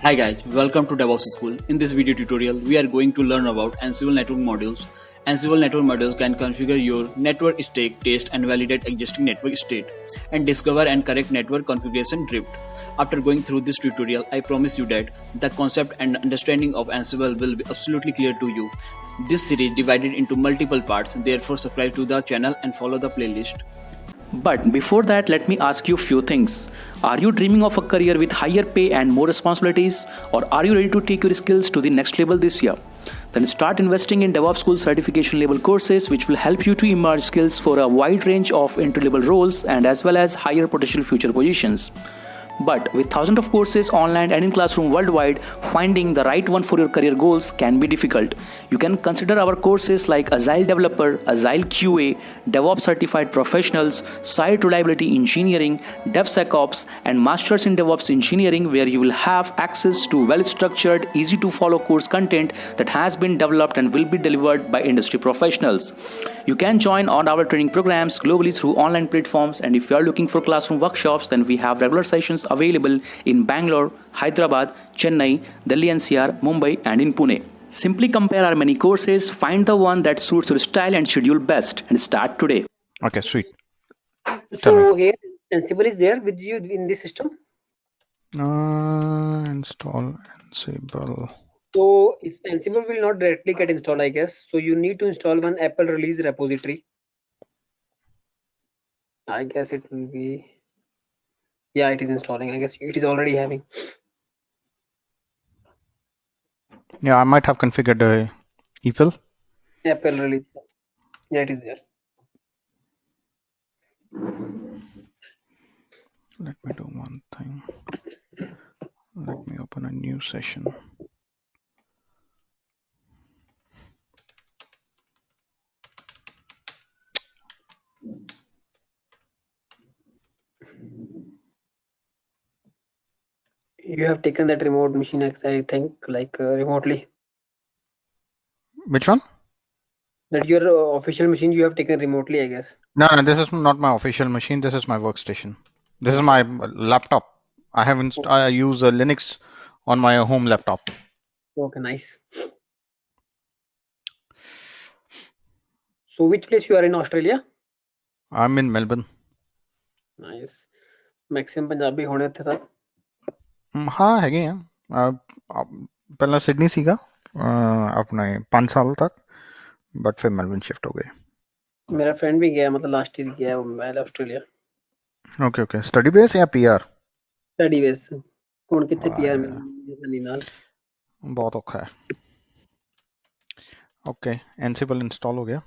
Hi guys, welcome to DevOps School. In this video tutorial, we are going to learn about Ansible network modules. Ansible network modules can configure your network state, test and validate existing network state, and discover and correct network configuration drift. After going through this tutorial, I promise you that the concept and understanding of Ansible will be absolutely clear to you. This series divided into multiple parts, therefore subscribe to the channel and follow the playlist. But before that, let me ask you a few things. Are you dreaming of a career with higher pay and more responsibilities? Or are you ready to take your skills to the next level this year? Then start investing in DevOps School certification level courses which will help you to emerge skills for a wide range of entry level roles and as well as higher potential future positions. But with thousands of courses online and in classroom worldwide, finding the right one for your career goals can be difficult. You can consider our courses like Agile Developer, Agile QA, DevOps Certified Professionals, Site Reliability Engineering, DevSecOps, and Masters in DevOps Engineering, where you will have access to well-structured, easy-to-follow course content that has been developed and will be delivered by industry professionals. You can join on our training programs globally through online platforms, and if you are looking for classroom workshops, then we have regular sessions available in Bangalore, Hyderabad, Chennai, Delhi NCR, Mumbai, and in Pune. Simply compare our many courses, find the one that suits your style and schedule best, and start today. Okay, sweet. So here Ansible is there with you in this system. Install Ansible. So if Ansible will not directly get installed, I guess, so you need to install one Apple release repository. I guess it will be, yeah, it is installing. I guess it is already having. Yeah, I might have configured EPEL. Apple release. Yeah, it is there. Let me do one thing. Let me open a new session. You have taken that remote machine, I think, like remotely. Which one? That your official machine you have taken remotely, I guess. No, this is not my official machine. This is my workstation. This is my laptop. I use Linux on my home laptop. Okay, nice. So which place you are in Australia? I'm in Melbourne. Nice. Maximum Punjabi होने थे था. हाँ ਹੈਗੇ ਆ ਪਹਿਲਾਂ Sydney ਸੀਗਾ ਆਪਣੇ 5 ਸਾਲ ਤੱਕ बट फिर मेलबर्न शिफ्ट हो गए. मेरा फ्रेंड भी गया, मतलब लास्ट ईयर गया है Australia. Okay okay. Study base या पीआर? Study base. ਹੁਣ ਕਿੱਥੇ ਪੀਆਰ ਮਿਲਣੀ ਨਾਲ. बहुत औखा है. ओके, एनसिबल इंस्टॉल हो गया.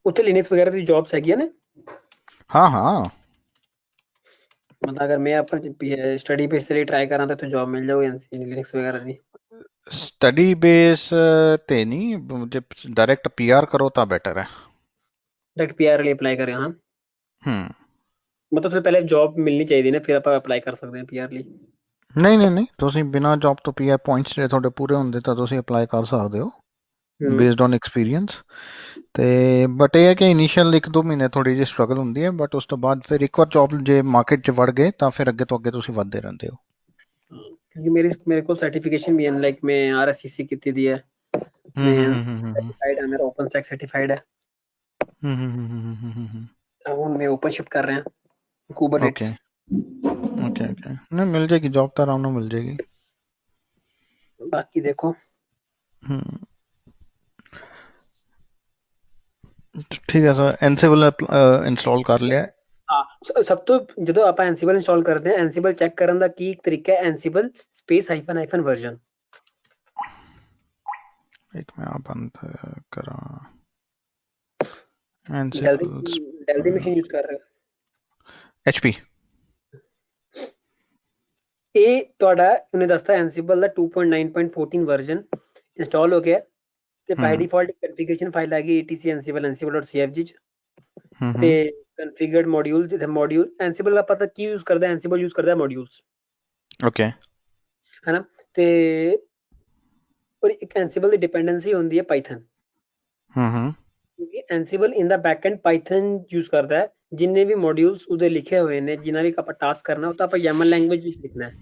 ਉੱਥੇ ਲਿਨक्स वगैरह ਦੀ ਜੌਬਸ ਹੈਗੀਆਂ ਨੇ. हाँ हाँ. मतलब अगर मैं अपन स्टडी बेस ਤੇ ਟਰਾਈ ਕਰਾਂ ਤਾਂ ਜੌਬ ਮਿਲ ਜਾਊਗੀ ਲਿਨक्स वगैरह ਦੀ. स्टडी बेस ਤੇ ਨਹੀਂ, ਜੇ डायरेक्ट पीआर करो ਤਾਂ बेटर है. डायरेक्ट पीआर ਲਈ ਅਪਲਾਈ ਕਰੇ. ਹਾਂ मतलब ਤੋਂ ਪਹਿਲੇ ਜੌਬ ਮਿਲਣੀ ਚਾਹੀਦੀ ਨੇ, ਫਿਰ ਆਪਾਂ ਅਪਲਾਈ ਕਰ ਸਕਦੇ ਹਾਂ ਪੀਆਰ ਲਈ. ਨਹੀਂ ਤੁਸੀਂ ਬਿਨਾਂ ਜੌਬ ਤੋਂ ਪੀਆਰ ਪੁਆਇੰਟਸ ਜੇ ਤੁਹਾਡੇ ਪੂਰੇ ਹੁੰਦੇ ਤਾਂ ਤੁਸੀਂ ਅਪਲਾਈ ਕਰ ਸਕਦੇ ਹੋ ਬੇਸਡ ਔਨ ਐਕਸਪੀਰੀਅੰਸ. ਤੇ ਬਟ ਇਹ ਹੈ ਕਿ ਇਨੀਸ਼ੀਅਲ 1-2 ਮਹੀਨੇ ਥੋੜੀ ਜਿਹੀ ਸਟਰਗਲ ਹੁੰਦੀ ਹੈ, ਬਟ ਉਸ ਤੋਂ ਬਾਅਦ ਫਿਰ ਇੱਕ ਵਾਰ ਜੌਬ ਜੇ ਮਾਰਕੀਟ 'ਚ ਵੜ ਗਏ ਤਾਂ ਫਿਰ ਅੱਗੇ ਤੋਂ ਅੱਗੇ ਤੁਸੀਂ ਵੱਧਦੇ ਰਹਿੰਦੇ ਹੋ. क्योंकि मेरे को सर्टिफिकेशन भी है, लाइक मैं आरएससीसी ਕੀਤੀ ਦੀ ਹੈ. मैं सर्टिफाइड है, मेरा ओपन स्टैक सर्टिफाइड है. ਹੁਣ मैं ओपन शिफ्ट कर रहे हैं कुबरनेट्स. ओके नहीं मिल जाएगी जॉब तो आराम से मिल जाएगी. बाकी देखो. ठीक है सर. एनसिबल इंस्टॉल कर लिया. ਸਭ ਤੋਂ ਜਦੋਂ ਆਪਾਂ ਐਨਸੀਬਲ ਇੰਸਟਾਲ ਕਰਦੇ ਹਾਂ, ਐਨਸੀਬਲ ਚੈੱਕ ਕਰਨ ਦਾ ਕੀ ਤਰੀਕਾ ਹੈ? ਐਨਸੀਬਲ ਸਪੇਸ -- ਵਰਜ਼ਨ. एक मैं बंद करा. ਡੈਲ ਦੀ ਮਸ਼ੀਨ ਯੂਜ਼ ਕਰ ਰਹੇ ਹੋ? HP. ਇਹ ਤੁਹਾਡਾ ਉਹਨੇ ਦੱਸਤਾ ਐਨਸੀਬਲ ਦਾ 2.9.14 ਵਰਜ਼ਨ ਇੰਸਟਾਲ ਹੋ ਗਿਆ ਤੇ ਬਾਈ ਡਿਫਾਲਟ ਕਨਫੀਗਰੇਸ਼ਨ ਫਾਈਲ ਆ ਗਈ etc ansible.cfg ਚ. ਤੇ ਕਨਫਿਗਰਡ ਮੋਡਿਊਲ ਜਿੱਥੇ ਮੋਡਿਊਲ ਐਨਸੀਬਲ ਦਾ ਪਤਾ ਕੀ ਯੂਜ਼ ਕਰਦਾ? ਐਨਸੀਬਲ ਯੂਜ਼ ਕਰਦਾ ਮੋਡਿਊਲਸ. ਓਕੇ. ਹੈਨਾ. ਤੇ ਔਰ ਇੱਕ ਐਨਸੀਬਲ ਦੀ ਡਿਪੈਂਡੈਂਸੀ ਹੁੰਦੀ ਹੈ ਪਾਈਥਨ. ਕਿਉਂਕਿ ਐਨਸੀਬਲ ਇਨ ਦਾ ਬੈਕਐਂਡ ਪਾਈਥਨ ਯੂਜ਼ ਕਰਦਾ ਹੈ ਜਿੰਨੇ ਵੀ ਮੋਡਿਊਲਸ ਉਹਦੇ ਲਿਖੇ ਹੋਏ ਨੇ, ਜਿੰਨਾ ਵੀ ਆਪਾਂ ਟਾਸਕ ਕਰਨਾ ਉਹ ਤਾਂ ਆਪਾਂ YAML ਲੈਂਗੁਏਜ ਵਿੱਚ ਲਿਖਣਾ ਹੈ,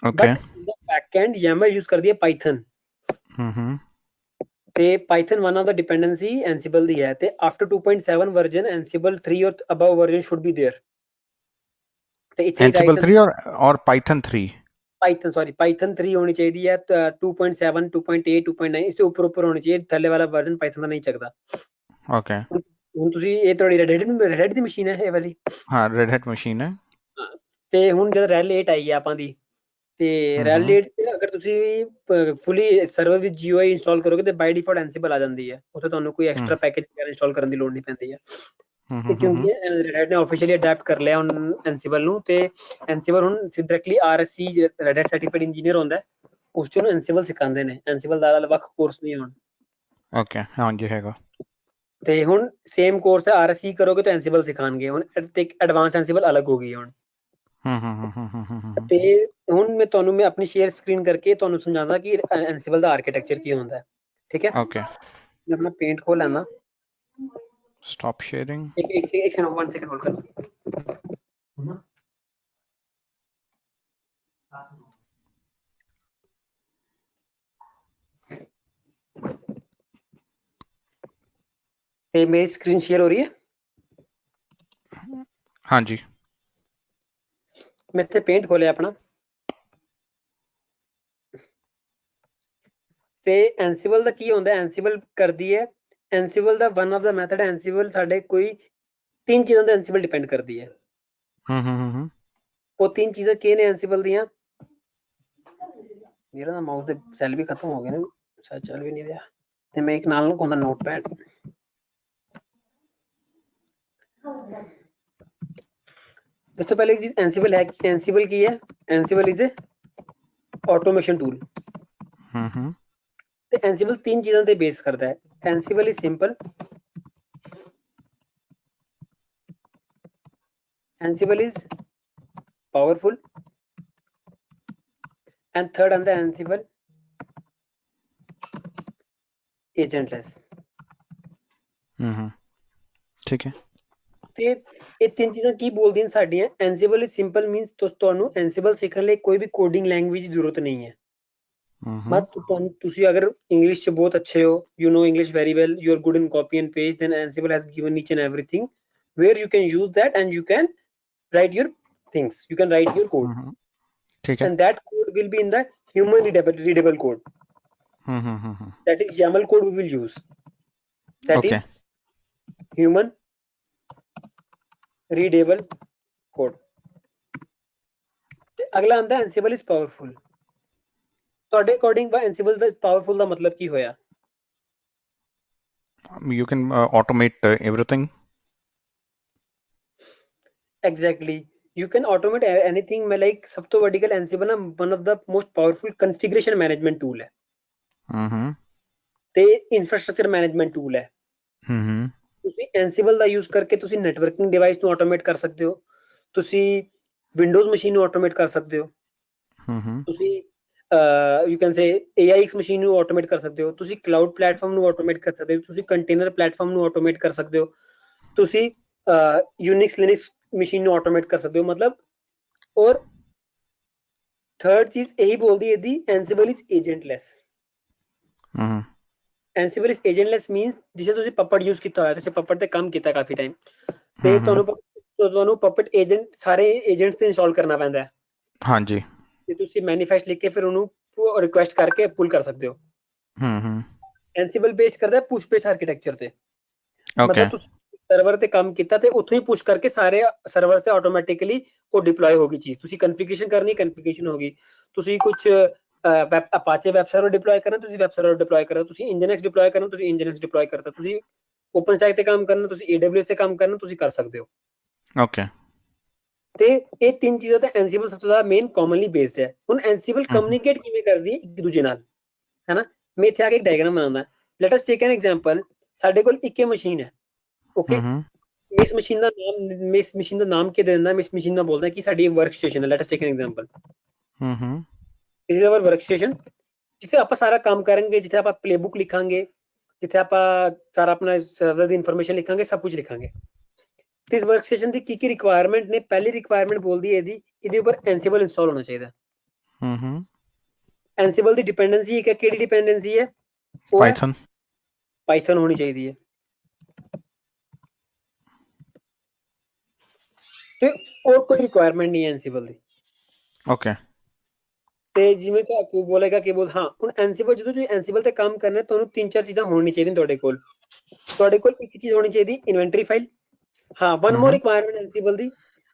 okay. But backend YAML use ਕਰਦੀ ਹੈ ਪਾਈਥਨ, ਹੂੰ ਤੇ Python one of the dependency Ansible ਦੀ ਹੈ, ਤੇ after 2.7 version Ansible 3 or above version should be there. ਤੇ ਇੱਥੇ ਹੀ Ansible 3 और Python 3। पाइथन 3 होनी चाहिए है, 2.7 2.8 2.9 इससे ऊपर होनी चाहिए, थल्ले वाला वर्जन पाइथन ਦਾ ਨਹੀਂ ਚੱਕਦਾ। ओके। ਹੁਣ ਤੁਸੀਂ ਇਹ ਤੁਹਾਡੀ ਰੈਡ ਦੀ ਮਸ਼ੀਨ ਹੈ ਇਹ ਵਾਲੀ? हाँ, रेड हैट मशीन है। ਤੇ ਹੁਣ ਜਦ ਰੈਲ 8 ਆਈ ਹੈ ਆਪਾਂ ਦੀ, ਤੇ ਰੈਲ 8 ਤੇ ਅਗਰ ਤੁਸੀਂ ਫੁੱਲੀ ਸਰਵਰ ਵਿੱਚ GUI ਇੰਸਟਾਲ ਕਰੋਗੇ ਤੇ ਬਾਈ ਡਿਫਾਲਟ ਐਂਸੀਬਲ ਆ ਜਾਂਦੀ ਹੈ, ਉੱਥੇ ਤੁਹਾਨੂੰ ਕੋਈ ਐਕਸਟਰਾ ਪੈਕੇਜ ਵਗੈਰਾ ਇੰਸਟਾਲ ਕਰਨ ਦੀ ਲੋੜ ਨਹੀਂ ਪੈਂਦੀ ਹੈ। ਤੇ ਕਿਉਂਕਿ ਰੈਡ ਨੇ ਆਫੀਸ਼ੀਅਲੀ ਅਡੈਪਟ ਕਰ ਲਿਆ ਹੁਣ ਐਂਸੀਬਲ ਨੂੰ, ਤੇ ਐਂਸੀਬਲ ਹੁਣ directly RSC Red Hat certified engineer ਹੁੰਦਾ ਹੈ, ਉਸ ਚ ਉਹਨੂੰ ਐਂਸੀਬਲ ਸਿਖਾਉਂਦੇ ਨੇ, ਐਂਸੀਬਲ ਦਾ ਵੱਖ ਕੋਰਸ ਨਹੀਂ ਹੁਣ। ओके, हाँ जी हैगा। ਤੇ ਹੁਣ ਸੇਮ ਕੋਰਸ ਹੈ, RSC ਕਰੋਗੇ ਤਾਂ ਐਂਸੀਬਲ ਸਿਖਾਣਗੇ ਹੁਣ, ਤੇ ਐਡਵਾਂਸ ਐਂਸੀਬਲ ਅਲੱਗ ਹੋ ਗਈ ਹੁਣ। ਤੇ ਹੁਣ ਮੈਂ ਆਪਣੀ ਸ਼ੇਅਰ ਸਕਰੀਨ ਕਰਕੇ ਤੁਹਾਨੂੰ ਸਮਝਾਉਂਦਾ ਕਿ ਐਂਸੀਬਲ ਦਾ ਆਰਕੀਟੈਕਚਰ ਕੀ ਹੁੰਦਾ ਹੈ, ਠੀਕ ਹੈ? ओके, ਮੈਂ ਆਪਣਾ ਪੇਂਟ ਖੋਲ ਲੈਣਾ, स्टॉप शेयरिंग। ਇੱਕ ਸੈਕਿੰਡ 1 ਸੈਕਿੰਡ ਹੋਲਡ ਕਰਨਾ। ਤੇ ਮੇਰੀ ਸਕਰੀਨ ਸ਼ੇਅਰ ਹੋ ਰਹੀ ਹੈ? हाँ जी। ਮੈਂ ਇੱਥੇ ਪੇਂਟ ਖੋਲਿਆ ਆਪਣਾ, ਤੇ ਐਂਸੀਬਲ ਦਾ ਕੀ ਹੁੰਦਾ, ਐਂਸੀਬਲ ਕਰਦੀ ਹੈ, ਐਂਸੀਬਲ ਦਾ ਵਨ ਆਫ ਦਾ ਮੈਥਡ ਐਂਸੀਬਲ ਸਾਡੇ ਕੋਈ 3 ਚੀਜ਼ਾਂ ਤੇ ਐਂਸੀਬਲ ਡਿਪੈਂਡ ਕਰਦੀ ਹੈ। ਉਹ 3 ਚੀਜ਼ਾਂ ਕੀ ਨੇ ਐਂਸੀਬਲ ਦੀਆਂ? ਮੇਰਾ ਨਾ ਮਾਊਸ ਦੇ ਸੈੱਲ ਵੀ ਖਤਮ ਹੋ ਗਏ ਨੇ, ਸ਼ਾਇਦ ਚੱਲ ਵੀ ਨਹੀਂ ਰਿਹਾ, ਤੇ ਮੈਂ ਇੱਕ ਨਾਲ ਲਗਾਉਂਦਾ ਨੋਟਪੈਡ। ਇਸ ਤੋਂ ਪਹਿਲੇ ਚੀਜ਼ ਐਂਸੀਬਲ ਹੈ, ਐਂਸੀਬਲ ਕੀ ਹੈ? Ansible is automation tool. ਤੇ ਐਂਸੀਬਲ 3 ਚੀਜ਼ਾਂ ਤੇ ਬੇਸ ਕਰਦਾ ਹੈ। Ansible is simple, Ansible is powerful, and third ਆਂਦਾ ਐਂਸੀਬਲ ਏਜੰਟਲੈਸ। ठीक है। ਤੇ ਇਹ 3 ਚੀਜ਼ਾਂ ਕੀ ਬੋਲਦੀਆਂ ਸਾਡੀਆਂ? ਐਂਸੀਬਲ ਇਜ਼ ਸਿੰਪਲ ਮੀਨਸ ਤੁਹਾਨੂੰ ਐਂਸੀਬਲ ਸਿੱਖਣ ਲਈ ਕੋਈ ਵੀ ਕੋਡਿੰਗ ਲੈਂਗੁਏਜ ਦੀ ਜ਼ਰੂਰਤ ਨਹੀਂ ਹੈ। ਮਤ ਤੁਸੀਂ ਅਗਰ ਇੰਗਲਿਸ਼ ਚ ਬਹੁਤ ਅੱਛੇ ਹੋ, you know English very well, you are good in copy and paste, then Ansible has given each and everything where you can use that and you can write your things, you can write your code, ठीक है। and that code will be in the human readable code. That is YAML code we will use, that Okay. is human readable code. ਤੇ ਅਗਲਾ ਆਂਦਾ Ansible is powerful। ਤੁਹਾਡੇ according Ansible ਦਾ powerful ਦਾ ਮਤਲਬ ਕੀ ਹੋਇਆ? You can automate everything. Exactly, you can automate anything। मैं like सब तो ਵੱਡੀ ਗੱਲ Ansible ਨਾ one of the most powerful configuration management tool ਹੈ, ਤੇ infrastructure management tool ਹੈ। ਤੁਸੀਂ Ansible ਦਾ ਯੂਜ਼ ਕਰਕੇ ਤੁਸੀਂ ਨੈਟਵਰਕਿੰਗ ਡਿਵਾਈਸ ਨੂੰ ਆਟੋਮੇਟ ਕਰ ਸਕਦੇ ਹੋ, ਤੁਸੀਂ ਵਿੰਡੋਜ਼ ਮਸ਼ੀਨ ਨੂੰ ਆਟੋਮੇਟ ਕਰ ਸਕਦੇ ਹੋ, ਤੁਸੀਂ you can say AIX machine ਨੂੰ ਆਟੋਮੇਟ ਕਰ ਸਕਦੇ ਹੋ, ਤੁਸੀਂ ਕਲਾਊਡ ਪਲੇਟਫਾਰਮ ਨੂੰ ਆਟੋਮੇਟ ਕਰ ਸਕਦੇ ਹੋ, ਤੁਸੀਂ ਕੰਟੇਨਰ ਪਲੇਟਫਾਰਮ ਨੂੰ ਆਟੋਮੇਟ ਕਰ ਸਕਦੇ ਹੋ, ਤੁਸੀਂ ਯੂਨਿਕਸ ਲਿਨਕਸ ਮਸ਼ੀਨ ਨੂੰ ਆਟੋਮੇਟ ਕਰ ਸਕਦੇ ਹੋ। ਮਤਲਬ ਔਰ ਥਰਡ ਚੀਜ਼ ਇਹੀ ਬੋਲਦੀ ਇਹਦੀ Ansible is agentless। Ansible is agentless means ਜਿਸੇ ਤੁਸੀਂ ਪਪਟ ਯੂਜ਼ ਕੀਤਾ ਹੋਇਆ, ਤੁਸੀਂ ਪਪਟ ਤੇ ਕੰਮ ਕੀਤਾ ਕਾਫੀ ਟਾਈਮ, ਤੇ ਤੁਹਾਨੂੰ ਪਪਟ ਏਜੰਟ ਸਾਰੇ ਏਜੰਟਸ ਤੇ ਇੰਸਟਾਲ ਕਰਨਾ ਪੈਂਦਾ ਹੈ। हाँ जी। ਤੇ ਤੁਸੀਂ ਮੈਨੀਫੈਸਟ ਲਿਖ ਕੇ ਫਿਰ ਉਹਨੂੰ ਰਿਕੁਐਸਟ ਕਰਕੇ ਪੁੱਲ ਕਰ ਸਕਦੇ ਹੋ। Ansible ਬੇਸ ਕਰਦਾ ਪੁਸ਼ ਬੇਸ ਆਰਕੀਟੈਕਚਰ ਤੇ। ਮਤਲਬ ਤੁਸੀਂ ਸਰਵਰ ਤੇ ਕੰਮ ਕੀਤਾ ਤੇ ਉੱਥੋਂ ਹੀ ਪੁਸ਼ ਕਰਕੇ ਸਾਰੇ ਸਰਵਰ ਤੇ ਆਟੋਮੈਟਿਕਲੀ ਉਹ ਡਿਪਲੋਏ ਹੋ ਗਈ ਚੀਜ਼। ਤੁਸੀਂ ਕਨਫਿਗਰੇਸ਼ਨ ਕਰਨੀ, ਕਨਫਿਗਰੇਸ਼ਨ ਹੋ ਗਈ। ਤੁਸੀਂ ਕੁਝ ਅਪਾਚੇ ਵੈਬ ਸਰਵਰ ਡਿਪਲੋਏ ਕਰਨਾ, ਤੁਸੀਂ ਵੈਬ ਸਰਵਰ ਡਿਪਲੋਏ ਕਰੋ। ਤੁਸੀਂ Nginx ਡਿਪਲੋਏ ਕਰਨਾ, ਤੁਸੀਂ Nginx ਡਿਪਲੋਏ ਕਰਤਾ। ਤੁਸੀਂ ਓਪਨ ਸਟੈਕ ਤੇ ਕੰਮ ਕਰਨਾ, ਤੁਸੀਂ AWS ਤੇ ਕੰਮ ਕਰਨਾ, ਤੁਸੀਂ ਕਰ ਸਕਦੇ ਹੋ। ਓਕੇ। ਤੇ ਇਹ 3 ਚੀਜ਼ਾਂ ਤੇ Ansible ਸਭ ਤੋਂ ਜ਼ਿਆਦਾ ਮੇਨ ਕਾਮਨਲੀ ਬੇਸਡ ਹੈ। ਹੁਣ Ansible ਕਮਿਊਨੀਕੇਟ ਕਿਵੇਂ ਕਰਦੀ ਹੈ ਇੱਕ ਦੂਜੇ ਨਾਲ, ਹੈਨਾ? ਮੈਂ ਇੱਥੇ ਆ ਕੇ ਇੱਕ ਡਾਇਗਰਾਮ ਬਣਾਉਂਦਾ। Light us take an example. ਸਾਡੇ ਕੋਲ ਇੱਕ ਮਸ਼ੀਨ ਹੈ, ਓਕੇ? ਇਸ ਮਸ਼ੀਨ ਦਾ ਨਾਮ ਕੀ ਦੇ ਦਿੰਦਾ? ਮੈਂ ਇਸ ਮਸ਼ੀਨ ਦਾ ਬੋਲਦਾ ਕਿ ਸਾਡੀ ਵਰਕ ਸਟੇਸ਼ਨ ਹੈ। Light us take an example. This is our work station, ਜਿੱਥੇ ਆਪਾਂ ਸਾਰਾ ਕੰਮ ਕਰਾਂਗੇ, ਜਿੱਥੇ ਆਪਾਂ ਪਲੇਬੁੱਕ ਲਿਖਾਂਗੇ, ਜਿੱਥੇ ਆਪਾਂ ਸਾਰਾ ਆਪਣਾ ਸਰਵਰ ਦੀ ਇਨਫੋਰਮੇਸ਼ਨ ਲਿਖਾਂਗੇ, ਸਭ ਕੁਝ ਲਿਖਾਂਗੇ। ਤੇ ਇਸ ਵਰਕਸਟੇਸ਼ਨ ਦੀ ਕੀ ਰਿਕੁਆਇਰਮੈਂਟ ਨੇ? ਪਹਿਲੀ ਰਿਕੁਆਇਰਮੈਂਟ ਬੋਲਦੀ ਹੈ ਇਹਦੇ ਉੱਪਰ ਐਂਸੀਬਲ ਇੰਸਟਾਲ ਹੋਣਾ ਚਾਹੀਦਾ। ਹੂੰ ਐਂਸੀਬਲ ਦੀ ਡਿਪੈਂਡੈਂਸੀ ਇੱਕ ਹੈ, ਕਿਹੜੀ ਡਿਪੈਂਡੈਂਸੀ ਹੈ? ਉਹ ਹੈ ਪਾਈਥਨ ਪਾਈਥਨ ਹੋਣੀ ਚਾਹੀਦੀ ਹੈ। ਤੇ ਹੋਰ ਕੋਈ ਰਿਕੁਆਇਰਮੈਂਟ ਨਹੀਂ ਹੈ ਐਂਸੀਬਲ ਦੀ। ਓਕੇ ਤੇ ਜਿਵੇਂ ਕਿ ਬੋਲੇਗਾ ਕਿ ਹਾਂ ਹੁਣ ਐਂਸੀਬਲ, ਜਦੋਂ ਤੁਸੀਂ ਐਂਸੀਬਲ ਤੇ ਕੰਮ ਕਰਨਾ ਤੁਹਾਨੂੰ 3-4 ਚੀਜ਼ਾਂ ਹੋਣੀ ਚਾਹੀਦੀਆਂ ਤੁਹਾਡੇ ਕੋਲ ਇੱਕ ਚੀਜ਼ ਹੋਣੀ ਚਾਹੀਦੀ ਇਨਵੈਂਟਰੀ ਫਾਈਲ। ਹਾਂ, ਵਨ ਮੋਰ ਰਿਕੁਆਇਰਮੈਂਟ ਐਂਸੀਬਲ ਦੀ,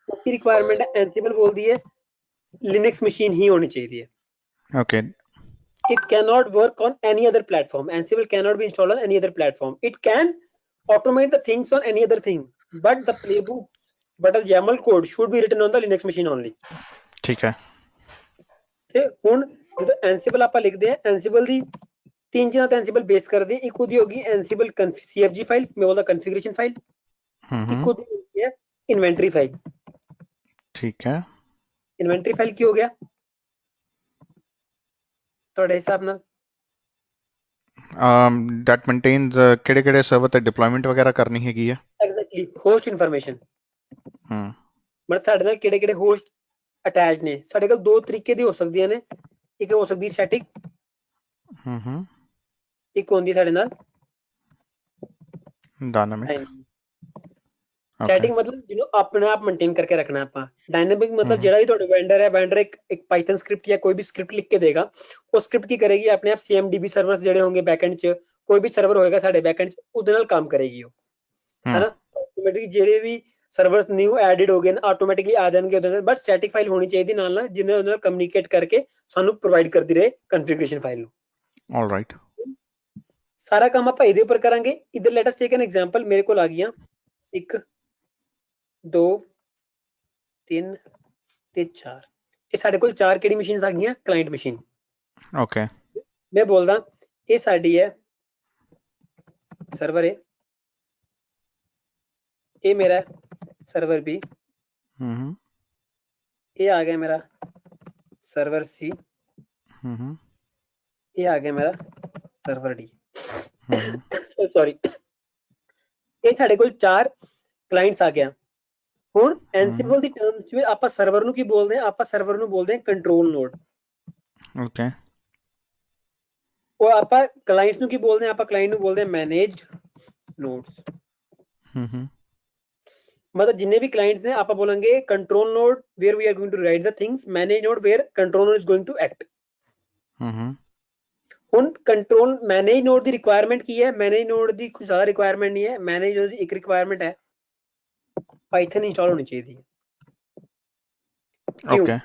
ਕੀ ਰਿਕੁਆਇਰਮੈਂਟ ਹੈ? ਐਂਸੀਬਲ ਬੋਲਦੀ ਹੈ ਲਿਨक्स ਮਸ਼ੀਨ ਹੀ ਹੋਣੀ ਚਾਹੀਦੀ ਹੈ। Okay It cannot work on any other platform. Ansible cannot be installed on any other platform. It can automate the things on any other thing, but the playbook, but the YAML code should be written on the Linux machine only. ਠੀਕ ਹੈ ਤੇ ਹੁਣ ਜਦੋਂ Ansible ਆਪਾਂ ਲਿਖਦੇ ਆ, Ansible ਦੀ ਤਿੰਨ ਚੀਜ਼ਾਂ ਤੇ Ansible ਬੇਸ ਕਰਦੀ ਹੈ। ਇੱਕ ਉਹਦੀ ਹੋਗੀ Ansible CFG ਫਾਈਲ, ਮੈਂ ਉਹਦਾ ਕਨਫੀਗਰੇਸ਼ਨ ਫਾਈਲ। ਇੱਕ ਉਹਦੀ ਹੋਗੀ ਹੈ ਇਨਵੈਂਟਰੀ ਫਾਈਲ। ਠੀਕ ਹੈ ਇਨਵੈਂਟਰੀ ਫਾਈਲ ਕੀ ਹੋ ਗਿਆ ਤੁਹਾਡੇ ਹਿਸਾਬ ਨਾਲ? that maintains ਕਿਹੜੇ ਸਰਵਰ ਤੇ ਡਿਪਲੋਇਮੈਂਟ ਵਗੈਰਾ ਕਰਨੀ ਹੈਗੀ ਹੈ। Exactly, host information. ਮਤਲਬ ਸਾਡੇ ਨਾਲ ਕਿਹੜੇ ਹੋਸਟ ਅਟੈਚ ਨੇ। ਸਾਡੇ ਕੋਲ ਦੋ ਤਰੀਕੇ ਦੀ ਹੋ ਸਕਦੀਆਂ ਨੇ, ਇੱਕ ਹੋ ਸਕਦੀ ਸਟੈਟਿਕ, ਇੱਕ ਹੁੰਦੀ ਸਾਡੇ ਨਾਲ ਡਾਇਨਾਮਿਕ। ਸਟੈਟਿਕ ਮਤਲਬ ਜਿਹਨੂੰ ਆਪਣੇ ਆਪ ਮੇਨਟੇਨ ਕਰਕੇ ਰੱਖਣਾ ਆਪਾਂ। ਡਾਇਨਾਮਿਕ ਮਤਲਬ ਜਿਹੜਾ ਵੀ ਤੁਹਾਡਾ ਵੈਂਡਰ ਹੈ, ਵੈਂਡਰ ਇੱਕ ਪਾਈਥਨ ਸਕ੍ਰਿਪਟ ਜਾਂ ਕੋਈ ਵੀ ਸਕ੍ਰਿਪਟ ਲਿਖ ਕੇ ਦੇਗਾ, ਉਹ ਸਕ੍ਰਿਪਟ ਕੀ ਕਰੇਗੀ? ਆਪਣੇ ਆਪ CMDB ਸਰਵਰਸ ਜਿਹੜੇ ਹੋਣਗੇ ਬੈਕਐਂਡ 'ਚ, ਕੋਈ ਵੀ ਸਰਵਰ ਹੋਏਗਾ ਸਾਡੇ ਬੈਕਐਂਡ 'ਚ, ਉਹਦੇ ਨਾਲ ਕੰਮ ਕਰੇਗੀ ਉਹ, ਹੈਨਾ। ਆਟੋਮੈਟਿਕ ਜਿਹੜੇ ਵੀ ਸਰਵਰਸ ਨਿਊ ਐਡਿਡ ਹੋ ਗਏ ਨੇ ਆਟੋਮੈਟਿਕਲੀ ਆ ਜਾਣਗੇ ਉਹਦੇ ਨਾਲ, ਬਟ ਸਟੈਟਿਕ ਫਾਈਲ ਹੋਣੀ ਚਾਹੀਦੀ ਨਾਲ ਜਿਹਦੇ ਨਾਲ ਕਮਿਊਨੀਕੇਟ ਕਰਕੇ ਸਾਨੂੰ ਪ੍ਰੋਵਾਈਡ ਕਰਦੀ ਰਹੇ ਕਨਫੀਗਰੇਸ਼ਨ ਫਾਈਲ ਨੂੰ। ਆਲਰਾਈਟ, ਸਾਰਾ ਕੰਮ ਆਪਾਂ ਇਹਦੇ ਉੱਪਰ ਕਰਾਂਗੇ। ਇਧਰ light us take an example. ਮੇਰੇ ਕੋਲ ਆ ਗਈਆਂ 1 2 3 ਤੇ 4। ਇਹ ਸਾਡੇ ਕੋਲ 4 ਕਿਹੜੀ ਮਸ਼ੀਨਸ ਆ ਗਈਆਂ? Client machine. ਓਕੇ ਮੈਂ ਬੋਲਦਾ ਇਹ ਸਾਡੀ ਹੈ ਸਰਵਰ A, ਇਹ ਮੇਰਾ ਸਰਵਰ B, ਇਹ ਆ ਗਿਆ ਮੇਰਾ ਸਰਵਰ C, ਇਹ ਆ ਗਿਆ ਮੇਰਾ ਸਰਵਰ D। ਸੌਰੀ, ਇਹ ਸਾਡੇ ਕੋਲ 4 ਕਲਾਇੰਟਸ ਆ ਗਿਆ। ਹੁਣ ਐਂਸੀਬਲ ਦੀ ਟਰਮਸ ਵਿੱਚ ਆਪਾਂ ਸਰਵਰ ਨੂੰ ਕੀ ਬੋਲਦੇ ਹਾਂ? ਆਪਾਂ ਸਰਵਰ ਨੂੰ ਬੋਲਦੇ ਹਾਂ ਕੰਟਰੋਲ ਨੋਡ। ਓਕੇ ਉਹ ਆਪਾਂ ਕਲਾਇੰਟਸ ਨੂੰ ਕੀ ਬੋਲਦੇ ਹਾਂ? ਆਪਾਂ ਕਲਾਇੰਟ ਨੂੰ ਬੋਲਦੇ ਹਾਂ ਮੈਨੇਜਡ ਨੋਡਸ। ਮਤਲਬ ਜਿੰਨੇ ਵੀ ਕਲਾਇੰਟਸ ਨੇ ਆਪਾਂ ਬੋਲਾਂਗੇ control node where we are going to write the things, manage node where control node is going to act. ਹੁਣ ਕੰਟਰੋਲ ਮੈਨੇਜ ਨੋਡ ਦੀ ਰਿਕੁਆਇਰਮੈਂਟ ਕੀ ਹੈ? ਮੈਨੇਜ ਨੋਡ ਦੀ ਕੁਝ ਜ਼ਿਆਦਾ ਰਿਕੁਆਇਰਮੈਂਟ ਨਹੀਂ ਹੈ। ਮੈਨੇਜ ਨੋਡ ਦੀ ਇੱਕ ਰਿਕੁਆਇਰਮੈਂਟ ਹੈ, ਪਾਈਥਨ ਇੰਸਟਾਲ ਹੋਣੀ ਚਾਹੀਦੀ ਹੈ। ਕਿਉਂ?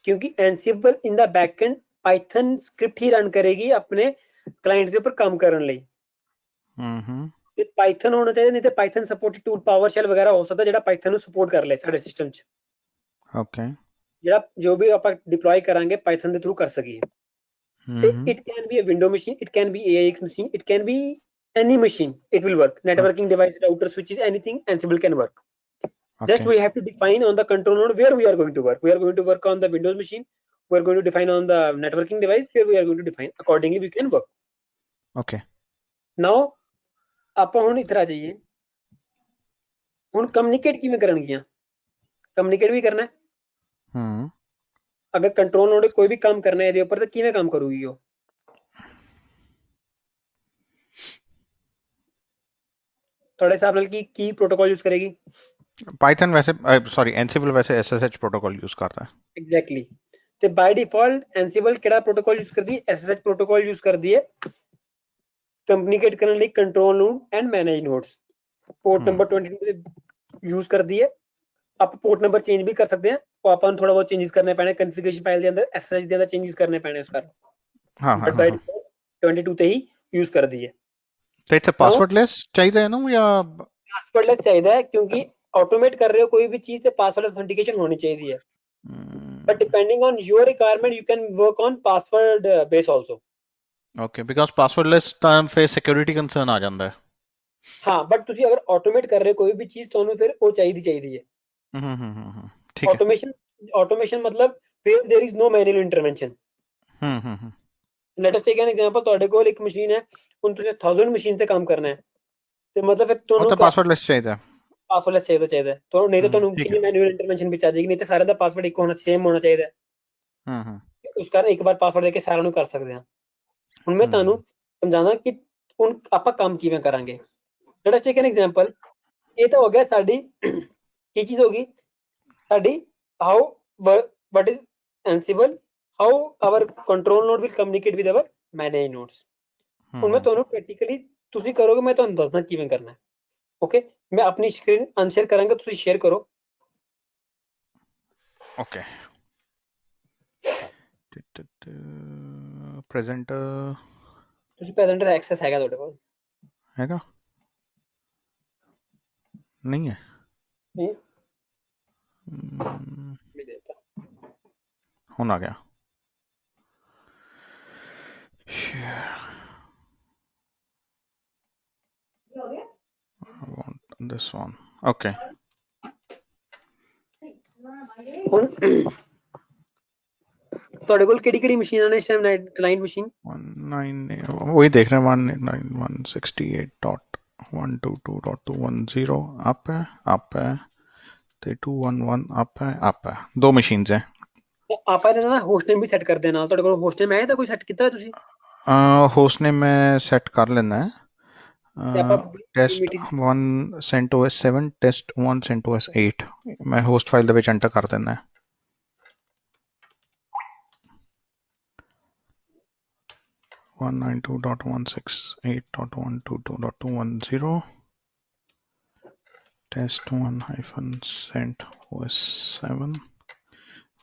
ਕਿਉਂਕਿ ਐਂਸੀਬਲ ਇਨ ਦਾ ਬੈਕਐਂਡ ਪਾਈਥਨ ਸਕ੍ਰਿਪਟ ਹੀ ਰਨ ਕਰੇਗੀ ਆਪਣੇ ਕਲਾਇੰਟਸ ਦੇ ਉੱਪਰ ਕੰਮ ਕਰਨ ਲਈ। ਤੇ ਪਾਈਥਨ ਹੋਣਾ ਚਾਹੀਦਾ, ਨਹੀਂ ਤੇ ਪਾਈਥਨ ਸਪੋਰਟਡ ਟੂਲ ਪਾਵਰਸ਼ੈਲ ਵਗੈਰਾ ਹੋ ਸਕਦਾ ਜਿਹੜਾ ਪਾਈਥਨ ਨੂੰ ਸਪੋਰਟ ਕਰ ਲੇ ਸਾਡੇ ਸਿਸਟਮ 'ਚ। ਓਕੇ ਜਿਹੜਾ ਜੋ ਵੀ ਆਪਾਂ ਡਿਪਲੋਏ ਕਰਾਂਗੇ ਪਾਈਥਨ ਦੇ ਥਰੂ ਕਰ ਸਕੀਏ। ਤੇ it can be a window machine, it can be AIX machine, it can be any machine, it will work. Networking device, router, switches, anything Ansible can work. Just we have to define on the control node where we are going to work. We are going to work on the Windows machine. We are going to define on the networking device where we are going to define. Accordingly, we can work. Okay. Now, ਆਪਾਂ ਹੁਣ ਇੱਧਰ ਆ ਜਾਈਏ। ਹੁਣ communicate ਕਿਵੇਂ ਕਰਨਗੀਆਂ? Communicate ਵੀ ਕਰਨਾ ਹੈ। ਅਗਰ ਕੰਟਰੋਲ ਨੋਡ ਕੋਈ ਵੀ ਕੰਮ ਕਰਨਾ ਹੈ ਇਹਦੇ ਉੱਪਰ ਤਾਂ ਕਿਵੇਂ ਕੰਮ ਕਰੂਗੀ ਉਹ? ਤੁਹਾਡੇ ਹਿਸਾਬ ਨਾਲ ਕੀ ਪ੍ਰੋਟੋਕੋਲ ਯੂਜ਼ ਕਰੇਗੀ? ਪਾਈਥਨ ਵੈਸੇ ਸੌਰੀ ਐਂਸੀਬਲ ਵੈਸੇ SSH ਪ੍ਰੋਟੋਕੋਲ ਯੂਜ਼ ਕਰਦਾ ਹੈ। ਐਗਜ਼ੈਕਟਲੀ। ਤੇ ਬਾਈ ਡਿਫਾਲਟ ਐਂਸੀਬਲ ਕਿਹੜਾ ਪ੍ਰੋਟੋਕੋਲ ਯੂਜ਼ ਕਰਦੀ ਹੈ? SSH ਪ੍ਰੋਟੋਕੋਲ ਯੂਜ਼ ਕਰਦੀ ਹੈ ਕਮਿਊਨੀਕੇਟ ਕਰਨ ਲਈ control node and manage nodes. Port number 22 use ਕਰਦੀ ਹੈ। ਆਪਾਂ ਪੋਰਟ ਨੰਬਰ ਚੇਂਜ ਵੀ ਕਰ ਸਕਦੇ ਹਾਂ, ਉਹ ਆਪਾਂ ਨੂੰ ਥੋੜਾ ਬਹੁਤ ਚੇਂਜਸ ਕਰਨੇ ਪੈਣੇ ਕਨਫੀਗਰੇਸ਼ਨ ਫਾਈਲ ਦੇ ਅੰਦਰ, SSH ਦੇ ਅੰਦਰ ਚੇਂਜਸ ਕਰਨੇ ਪੈਣੇ ਉਸ ਕਾਰਨ। ਬਟ ਬਾਈ ਡਿਫਾਲਟ 22 ਤੇ ਹੀ ਯੂਜ਼ ਕਰਦੀ ਹੈ। ਤੇ ਇੱਥੇ ਪਾਸਵਰਡਲੈਸ ਚਾਹੀਦਾ ਹੈ ਨਾ ਜਾਂ ਪਾਸਵਰਡਲੈਸ ਚਾਹੀਦਾ ਹੈ ਕਿਉਂਕਿ ਆਟੋਮੇਟ ਕਰ ਰਹੇ ਹੋ ਕੋਈ ਵੀ ਚੀਜ਼ ਤੇ ਪਾਸਵਰਡ ਅਥੈਂਟੀਕੇਸ਼ਨ ਹੋਣੀ ਚਾਹੀਦੀ ਹੈ। But depending on your requirement, you can work on password base also. Okay, because passwordless ਤਾਂ ਫਿਰ ਸਿਕਿਉਰਿਟੀ ਕੰਸਰਨ ਆ ਜਾਂਦਾ ਹੈ। ਹਾਂ, ਬਟ ਤੁਸੀਂ ਅਗਰ ਆਟੋਮੇਟ ਕਰ ਰਹੇ ਹੋ ਕੋਈ ਵੀ ਚੀਜ਼ ਤੁਹਾਨੂੰ ਫਿਰ ਉਹ ਚਾਹੀਦੀ ਹੈ। ਠੀਕ ਹੈ। ਆਟੋਮੇਸ਼ਨ ਮਤਲਬ ਫਿਰ there is no manual intervention. Let us take an example. ਤੁਹਾਡੇ ਕੋਲ ਇੱਕ ਮਸ਼ੀਨ ਹੈ, ਹੁਣ ਤੁਸੀਂ 1000 ਮਸ਼ੀਨ ਤੇ ਕੰਮ ਕਰਨਾ ਹੈ ਤੇ ਮਤਲਬ ਫਿਰ ਤੁਹਾਨੂੰ ਪਾਸਵਰਡਲੈਸ ਚਾਹੀਦਾ। ਪਾਸਵਰਡ ਚਾਹੀਦਾ ਤੁਹਾਨੂੰ, ਨਹੀਂ ਤਾਂ ਤੁਹਾਨੂੰ ਠੀਕ ਕਿੰਨੀ ਹੈ। ਮੈਨੂਅਲ ਇੰਟਰਵੈਂਸ਼ਨ ਵਿੱਚ ਆ ਜਾਏਗੀ, ਨਹੀਂ ਤਾਂ ਸਾਰਿਆਂ ਦਾ ਪਾਸਵਰਡ ਇੱਕ ਹੋਣਾ, ਸੇਮ ਹੋਣਾ ਚਾਹੀਦਾ ਹੂੰ ਉਸ ਕਾਰਨ ਇੱਕ ਵਾਰ ਪਾਸਵਰਡ ਦੇ ਕੇ ਸਾਰਿਆਂ ਨੂੰ ਕਰ ਸਕਦੇ ਹਾਂ। ਹੁਣ ਮੈਂ ਤੁਹਾਨੂੰ ਸਮਝਾਉਣਾ ਕਿ ਹੁਣ ਆਪਾਂ ਕੰਮ ਕਿਵੇਂ ਕਰਾਂਗੇ। Light us take an example. ਇਹ ਤਾਂ ਹੋ ਗਿਆ ਸਾਡੀ ਕੀ ਚੀਜ਼ ਹੋ ਗਈ ਸਾਡੀ how what is Ansible, how our control node will communicate with our manage nodes। ਹੁਣ ਮੈਂ ਤੁਹਾਨੂੰ ਪ੍ਰੈਕਟੀਕਲੀ ਤੁਸੀਂ ਕਰੋਗੇ, ਮੈਂ ਤੁਹਾਨੂੰ ਦੱਸਦਾ ਕਿਵੇਂ ਕਰਨਾ ਹੈ। ਓਕੇ, ਮੈਂ ਆਪਣੀ ਸਕਰੀਨ ਅਨਸ਼ੇਅਰ ਕਰਾਂਗਾ, ਤੁਸੀਂ ਸ਼ੇਅਰ ਕਰੋ। ਓਕੇ ਪ੍ਰੈਜ਼ੈਂਟ ਤੁਸੀਂ ਪ੍ਰੈਜ਼ੈਂਟਰ ਐਕਸੈਸ ਹੈਗਾ ਤੁਹਾਡੇ ਕੋਲ? ਹੈਗਾ ਨਹੀਂ ਹੈ। ਨਹੀਂ ਹਮ, ਮੈਂ ਦੇਤਾ। ਹੁਣ ਆ ਗਿਆ। Share. I want this one. Okay. ਹੁਣ ਤੁਹਾਡੇ ਕੋਲ ਕਿਹੜੀ ਮਸ਼ੀਨਾਂ ਨੇ ਇਸ ਟਾਈਮ ਕਲਾਇੰਟ ਮਸ਼ੀਨ? 19 वही देख रहे हैं 19168.122.210 अप है ਤੇ 211 ਅਪ ਹੈ ਦੋ ਮਸ਼ੀਨਸ ਹੈ। ਆਪਾਂ ਇਹਨਾਂ ਦਾ ਹੋਸਟ ਨੇਮ ਵੀ ਸੈੱਟ ਕਰਦੇ ਆ ਨਾਲ। ਤੁਹਾਡੇ ਕੋਲ ਹੋਸਟ ਨੇਮ ਹੈ ਤਾਂ ਕੋਈ ਸੈੱਟ ਕੀਤਾ ਹੈ ਤੁਸੀਂ? ਹੋਸਟ ਨੇਮ ਮੈਂ ਸੈੱਟ ਕਰ ਲੈਣਾ ਹੈ। ਤੇ ਆਪਾਂ ਟੈਸਟ 1 CentOS 7 ਟੈਸਟ 1 CentOS 8 ਮੈਂ ਹੋਸਟ ਫਾਈਲ ਦੇ ਵਿੱਚ ਐਂਟਰ ਕਰ ਦਿੰਦਾ ਹੈ। one nine two dot one six eight dot one two two dot two one zero test one hyphen cent OS 7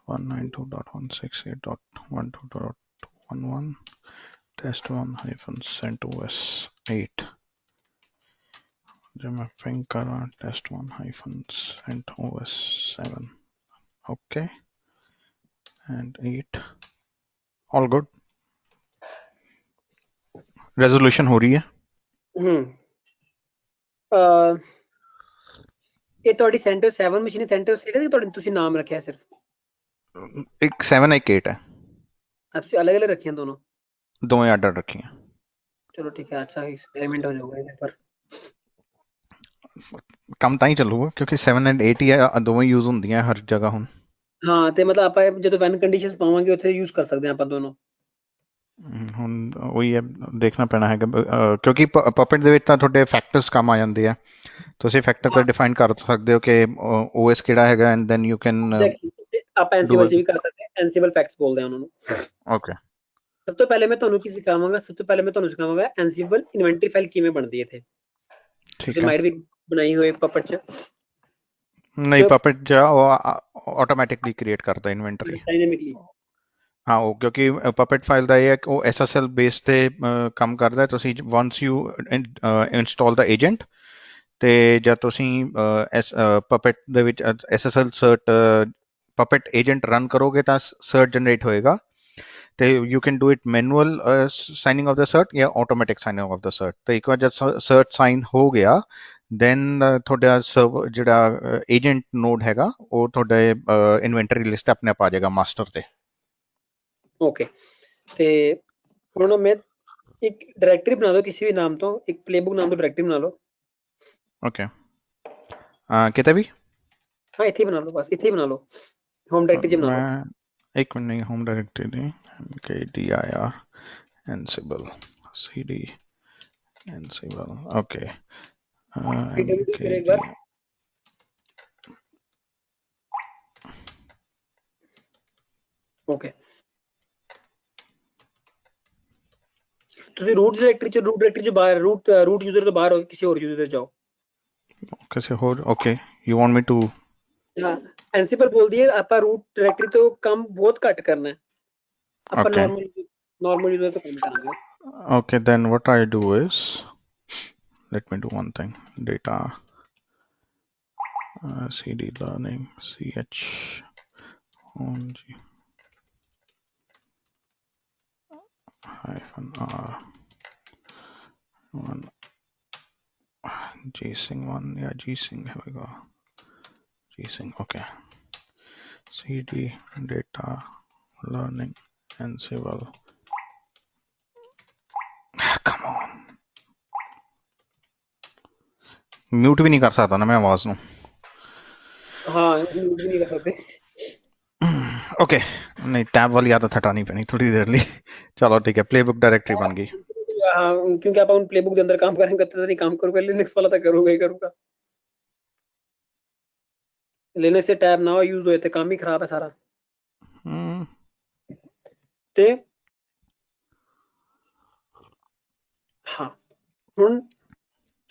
192.168.12.211 test one hyphen cent OS 8 जब मैं ping कर रहा test one hyphen cent OS 7 okay and 8 all good resolution हो रही है। ਇਹ ਤੁਹਾਡੀ centre 7 machine centre 8 ਦੀ ਤੁਹਾਡੀ ਤੁਸੀਂ ਨਾਮ ਰੱਖਿਆ ਸਿਰਫ? ਇੱਕ 7 ਇੱਕ 8 ਹੈ। ਤੁਸੀਂ ਅਲੱਗ ਅਲੱਗ ਰੱਖੀਆਂ ਦੋਨੋਂ? ਦੋਵੇਂ ਆਰਡਰ ਰੱਖੀਆਂ। ਚਲੋ ਠੀਕ ਹੈ, ਅੱਛਾ ਐਕਸਪੈਰੀਮੈਂਟ ਹੋ ਜਾਊਗਾ ਇਹਦੇ ਪਰ। ਕੰਮ ਤਾਂ ਹੀ ਚੱਲੂਗਾ ਕਿਉਂਕਿ 7 ਐਂਡ 8 ਹੀ ਹੈ, ਦੋਵੇਂ ਯੂਜ਼ ਹੁੰਦੀਆਂ ਹਰ ਜਗ੍ਹਾ ਹੁਣ। ਹਾਂ ਤੇ ਮਤਲਬ ਆਪਾਂ ਜਦੋਂ ਵੈਨ ਕੰਡੀਸ਼ਨਸ ਪਾਵਾਂਗੇ ਉੱਥੇ ਯੂਜ਼ ਕਰ ਸਕਦੇ ਹਾਂ ਆਪਾਂ ਦੋਨੋਂ। ਹੁਣ ਉਹੀ ਹੈ ਦੇਖਣਾ ਪੈਣਾ ਹੈਗਾ ਕਿਉਂਕਿ ਪਪਟ ਦੇ ਵਿੱਚ ਤਾਂ ਤੁਹਾਡੇ ਫੈਕਟਰਸ ਕੰਮ ਆ ਜਾਂਦੇ ਆ। ਤੁਸੀਂ ਫੈਕਟਰ ਤਾਂ ਡਿਫਾਈਨ ਕਰ ਸਕਦੇ ਹੋ ਕਿ OS ਕਿਹੜਾ ਹੈਗਾ ਐਂਡ ਦੈਨ ਯੂ ਕੈਨ ਆਪਾਂ ਐਨਸੀਬਲ ਚ ਵੀ ਕਰ ਸਕਦੇ ਹਾਂ, ਐਨਸੀਬਲ ਫੈਕਟਸ ਬੋਲਦੇ ਆ ਉਹਨਾਂ ਨੂੰ। ਓਕੇ ਸਭ ਤੋਂ ਪਹਿਲੇ ਮੈਂ ਤੁਹਾਨੂੰ ਕੀ ਸਿਖਾਵਾਂਗਾ, ਸਭ ਤੋਂ ਪਹਿਲੇ ਮੈਂ ਤੁਹਾਨੂੰ ਸਿਖਾਵਾਂਗਾ ਐਨਸੀਬਲ ਇਨਵੈਂਟਰੀ ਫਾਈਲ ਕਿਵੇਂ ਬਣਦੀ ਹੈ ਇੱਥੇ। ਤੁਸੀਂ ਮਾਈਟ ਵੀ ਬਣਾਈ ਹੋਏ ਪਪਟ ਚ? ਨਹੀਂ ਪਪਟ ਜਾਂ ਉਹ ਆਟੋਮੈਟਿਕਲੀ ਕ੍ਰੀਏਟ ਕਰਦਾ ਇਨਵੈਂਟਰੀ ਡਾਇਨਾਮਿਕਲੀ। ਹਾਂ ਉਹ ਕਿਉਂਕਿ ਪਪਟ ਫਾਈਲ ਦਾ ਇਹ ਹੈ ਕਿ ਉਹ SSL ਬੇਸ ਤੇ ਕੰਮ ਕਰਦਾ। ਤੁਸੀਂ once you install the agent ਤੇ ਜਦ ਤੁਸੀਂ ਪਪਟ ਦੇ ਵਿੱਚ SSL shirt puppet agent run ਕਰੋਗੇ ਤਾਂ ਸਰਟ ਜਨਰੇਟ ਹੋਏਗਾ ਤੇ you can do it manual signing of the shirt ਜਾਂ automatic signing of the shirt. ਤੇ ਇੱਕ ਵਾਰ ਜਦ ਸਰਟ ਸਾਈਨ ਹੋ ਗਿਆ ਦੈਨ ਤੁਹਾਡਾ ਸਰਵਰ ਜਿਹੜਾ ਏਜੰਟ ਨੋਡ ਹੈਗਾ ਉਹ ਤੁਹਾਡੇ ਇਨਵੈਂਟਰੀ ਲਿਸਟ ਆਪਣੇ ਆਪ ਆ ਜਾਏਗਾ ਮਾਸਟਰ ਤੇ। ਓਕੇ ਤੇ ਹੁਣ ਮੈਂ ਇੱਕ ਡਾਇਰੈਕਟਰੀ ਬਣਾ ਲਓ ਕਿਸੇ ਵੀ ਨਾਮ ਤੋਂ, ਇੱਕ ਪਲੇਬੁੱਕ ਨਾਮ ਤੋਂ ਡਾਇਰੈਕਟਰੀ ਬਣਾ ਲਓ। ਓਕੇ ਕਿਤੇ ਵੀ? ਹਾਂ ਇੱਥੇ ਬਣਾ ਲਓ, ਬਸ ਇੱਥੇ ਹੀ ਬਣਾ ਲਓ, ਹੋਮ ਡਾਇਰੈਕਟਰੀ ਚ ਬਣਾ ਲਓ। ਮੈਂ ਇੱਕ ਮਿੰਟ ਨਹੀਂ ਹੋਮ ਡਾਇਰੈਕਟਰੀ ਦੀ MKDIR Ansible CD Ansible okay एक बार ओके ਤੁਸੀਂ ਰੂਟ ਡਾਇਰੈਕਟਰੀ ਚ ਬਾਹਰ ਰੂਟ ਯੂਜ਼ਰ ਤੋਂ ਬਾਹਰ ਹੋ ਕਿਸੇ ਹੋਰ ਯੂਜ਼ਰ ਤੇ ਜਾਓ। ਕਿਸੇ ਹੋਰ okay you want me to? ਹਾਂ ਐਨਸੀਬਲ ਬੋਲਦੀ ਹੈ ਆਪਾਂ ਰੂਟ ਡਾਇਰੈਕਟਰੀ ਤੋਂ ਕੰਮ ਬਹੁਤ ਘੱਟ ਕਰਨਾ ਹੈ, ਆਪਾਂ ਨਾਰਮਲ ਯੂਜ਼ਰ ਤੋਂ ਕੰਮ ਕਰਾਂਗੇ। Okay, then what I do is let me do one thing. Data CD learning ch on g hyphen r one gsync one yeah gsync here we go gsync okay cd data learning Ansible come on mute भी नहीं कर सकता ना मैं आवाज ਨੂੰ हाँ mute भी नहीं कर सकते। ओके नहीं टैब वाली आदत हटानी पैनी थोड़ी देर ਲਈ चलो ठीक है प्लेबुक डायरेक्टरी बन गई हाँ क्योंकि आप उन प्लेबुक के अंदर काम करेंगे तो नहीं काम करूंगा, लिनक्स वाला तो करूंगा ही करूंगा। लिनक्स से टैब ना यूज होए तो काम ही खराब है सारा। हम्म, ਤੇ ਹਾਂ ਹੁਣ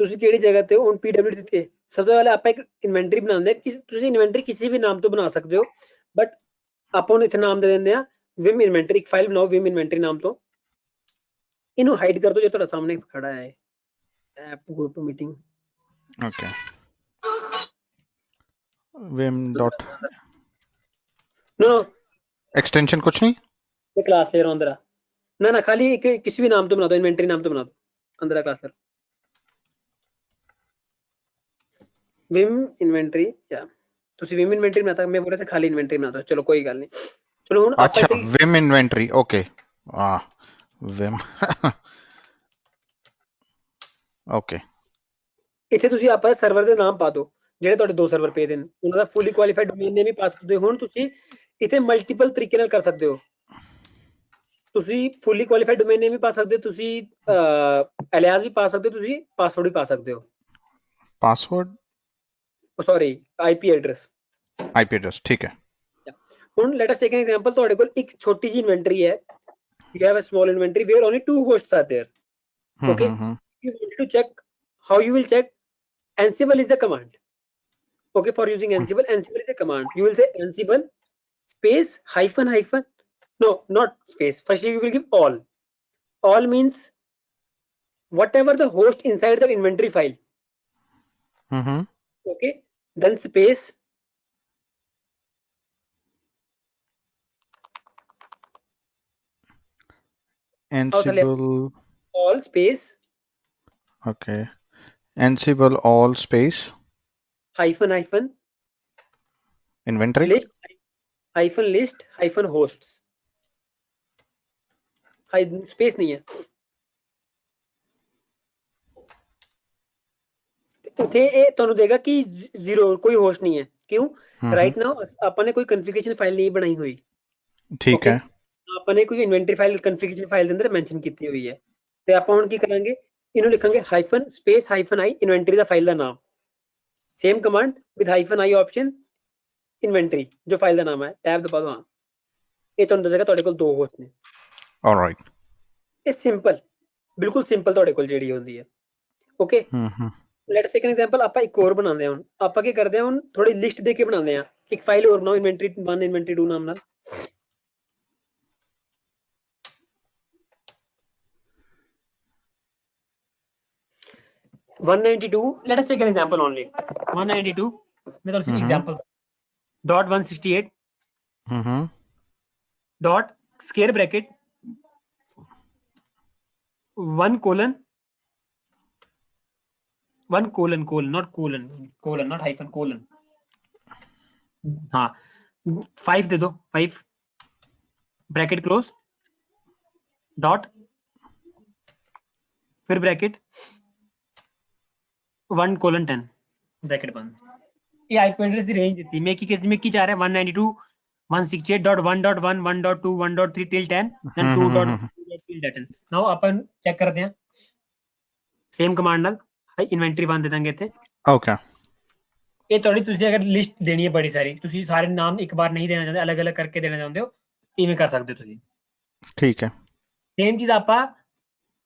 ਤੁਸੀਂ ਕਿਹੜੀ ਜਗ੍ਹਾ ਤੇ ਹੋ? ਹੁਣ ਪੀਡਬਲਿਊਡੀ ਤੇ ਸਭ ਤੋਂ ਪਹਿਲਾਂ ਆਪਾਂ ਇੱਕ ਇਨਵੈਂਟਰੀ ਬਣਾਉਂਦੇ ਹਾਂ। ਤੁਸੀਂ ਇਨਵੈਂਟਰੀ ਕਿਸੇ ਵੀ ਨਾਮ ਤੋਂ ਬਣਾ ਸਕਦੇ ਹੋ, ਬਟ ਆਪਾਂ ਉਹਨੂੰ ਇੱਥੇ ਨਾਮ ਦੇ ਦਿੰਦੇ ਆ ਵਿਮ ਇਨਵੈਂਟਰੀ। ਇੱਕ ਫਾਈਲ ਬਣਾਓ ਵਿਮ ਇਨਵੈਂਟਰੀ ਨਾਮ ਤੋਂ, ਇਹਨੂੰ ਹਾਈਡ ਕਰ ਦਿਓ ਜੋ ਤੁਹਾਡੇ ਸਾਹਮਣੇ ਖੜਾ ਹੈ app go to meeting. Okay vim dot no no extension कुछ नहीं क्लास लेयर अंदर ना ना खाली एक किसी भी नाम तो बना दो, इन्वेंटरी नाम तो बना दो अंदर क्लास लेयर विम इन्वेंटरी। या ਤੁਸੀਂ ਵਿਮ ਇਨਵੈਂਟਰੀ ਬਣਾਤਾ, ਮੈਂ ਬੋਲਿਆ ਤਾਂ ਖਾਲੀ ਇਨਵੈਂਟਰੀ ਬਣਾਤਾ। ਚਲੋ ਕੋਈ ਗੱਲ ਨਹੀਂ। ਚਲੋ ਹੁਣ ਆਪਾਂ अच्छा Vim inventory okay Vim okay ਇੱਥੇ ਤੁਸੀਂ ਆਪਾਂ ਸਰਵਰ ਦੇ ਨਾਮ ਪਾ ਦਿਓ ਜਿਹੜੇ ਤੁਹਾਡੇ ਦੋ ਸਰਵਰ ਪਏ ਦੇ ਨੇ, ਉਹਨਾਂ ਦਾ ਫੁੱਲੀ ਕੁਆਲੀਫਾਈਡ ਡੋਮੇਨ ਨੇਮ ਵੀ ਪਾ ਸਕਦੇ ਹੋ। ਹੁਣ ਤੁਸੀਂ ਇੱਥੇ ਮਲਟੀਪਲ ਤਰੀਕੇ ਨਾਲ ਕਰ ਸਕਦੇ ਹੋ। ਤੁਸੀਂ ਫੁੱਲੀ ਕੁਆਲੀਫਾਈਡ ਡੋਮੇਨ ਨੇਮ ਵੀ ਪਾ ਸਕਦੇ ਹੋ, ਤੁਸੀਂ ਅਲਿਆਸ ਵੀ ਪਾ ਸਕਦੇ ਹੋ, ਤੁਸੀਂ ਪਾਸਵਰਡ ਵੀ ਪਾ ਸਕਦੇ ਹੋ। Password sorry IP address. IP address ठीक है ਹੁਣ light us take an example, ਤੁਹਾਡੇ ਕੋਲ ਇੱਕ ਛੋਟੀ ਜਿਹੀ ਇਨਵੈਂਟਰੀ ਹੈ। You have a small inventory where only 2 hosts are there. Okay. You want to check how you will check. Ansible is the command. Okay, for using Ansible, Ansible is a command. You will say Ansible space hyphen hyphen. No, not space. First you will give all. All means whatever the host inside the inventory file. Okay. Then space Ansible all space okay Ansible all space hyphen hyphen inventory list hyphen hosts. Space नहीं है ਉੱਥੇ ਇਹ ਤੁਹਾਨੂੰ ਦੇਗਾ ਕਿ zero ਕੋਈ host ਨਹੀਂ ਹੈ। ਕਿਉਂ? ਰਾਈਟ ਨਾਓ ਆਪਾਂ ਨੇ ਕੋਈ ਕਨਫੀਗਰੇਸ਼ਨ ਫਾਈਲ ਨਹੀਂ ਬਣਾਈ ਹੋਈ। ਠੀਕ ਹੈ ਆਪਾਂ ਨੇ ਕੋਈ ਇਨਵੈਂਟਰੀ ਫਾਈਲ ਕਨਫੀਗਰੇਸ਼ਨ ਫਾਈਲ ਦੇ ਅੰਦਰ ਮੈਂਸ਼ਨ ਕੀਤੀ ਹੋਈ ਹੈ ਤੇ ਆਪਾਂ ਹੁਣ ਕੀ ਕਰਾਂਗੇ, ਇਹਨੂੰ ਲਿਖਾਂਗੇ ਹਾਈਫਨ ਸਪੇਸ ਹਾਈਫਨ ਆਈ ਇਨਵੈਂਟਰੀ ਦਾ ਫਾਈਲ ਦਾ ਨਾਮ। Same command with hyphen I option inventory ਜੋ ਫਾਈਲ ਦਾ ਨਾਮ ਹੈ ਟੈਬ ਦਬਾ ਦੋ। ਹਾਂ ਇਹ ਤੁਹਾਨੂੰ ਦੱਸੇਗਾ ਤੁਹਾਡੇ ਕੋਲ ਦੋ ਹੋਸਟ ਨੇ। ਆਲਰਾਈਟ ਇਹ ਸਿੰਪਲ ਬਿਲਕੁਲ ਸਿੰਪਲ ਤੁਹਾਡੇ ਕੋਲ ਜਿਹੜੀ ਹੁੰਦੀ ਹੈ। Okay let's take an example, ਆਪਾਂ ਇੱਕ ਹੋਰ ਬਣਾਉਂਦੇ ਹਾਂ। ਹੁਣ ਆਪਾਂ ਕੀ ਕਰਦੇ ਹਾਂ, ਹੁਣ ਥੋੜੀ ਲਿਸਟ ਦੇ ਕੇ ਬਣਾਉਂਦੇ ਹਾਂ। ਇੱਕ ਫਾਈਲ ਹੋਰ ਬਣਾਓ ਇਨਵੈਂਟਰੀ 1 ਇਨਵੈਂਟਰੀ 2 ਨਾਮ ਨਾਲ। (192) let us take an example only. 192 मैं तो सिर्फ example .168 dot square bracket 1 colon not hyphen colon। हाँ 5 दे दो, 5 ब्रैकेट क्लोज डॉट फिर ब्रैकेट 1 colon 10 ब्रैकेट बंद। ये आईपी एड्रेस की रेंज देती है। मैं की चाह रहा है 192.168.1.1 1.2 1.3 till 10 then 2.2 till 10। नाउ अपन चेक करते हैं सेम कमांड ਨਾਲ ਇਨਵੈਂਟਰੀ 1 ਦੇ ਦਾਂਗੇ ਇੱਥੇ। ਓਕੇ ਇਹ ਤੁਹਾਡੀ ਤੁਸੀਂ ਅਗਰ ਲਿਸਟ ਦੇਣੀ ਹੈ ਬੜੀ ਸਾਰੀ, ਤੁਸੀਂ ਸਾਰੇ ਨਾਮ ਇੱਕ ਵਾਰ ਨਹੀਂ ਦੇਣਾ ਚਾਹੁੰਦੇ, ਅਲੱਗ-ਅਲੱਗ ਕਰਕੇ ਦੇਣਾ ਚਾਹੁੰਦੇ ਹੋ, ਇਵੇਂ ਕਰ ਸਕਦੇ ਹੋ ਤੁਸੀਂ। ਠੀਕ ਹੈ ਸੇਮ ਚੀਜ਼ ਆਪਾਂ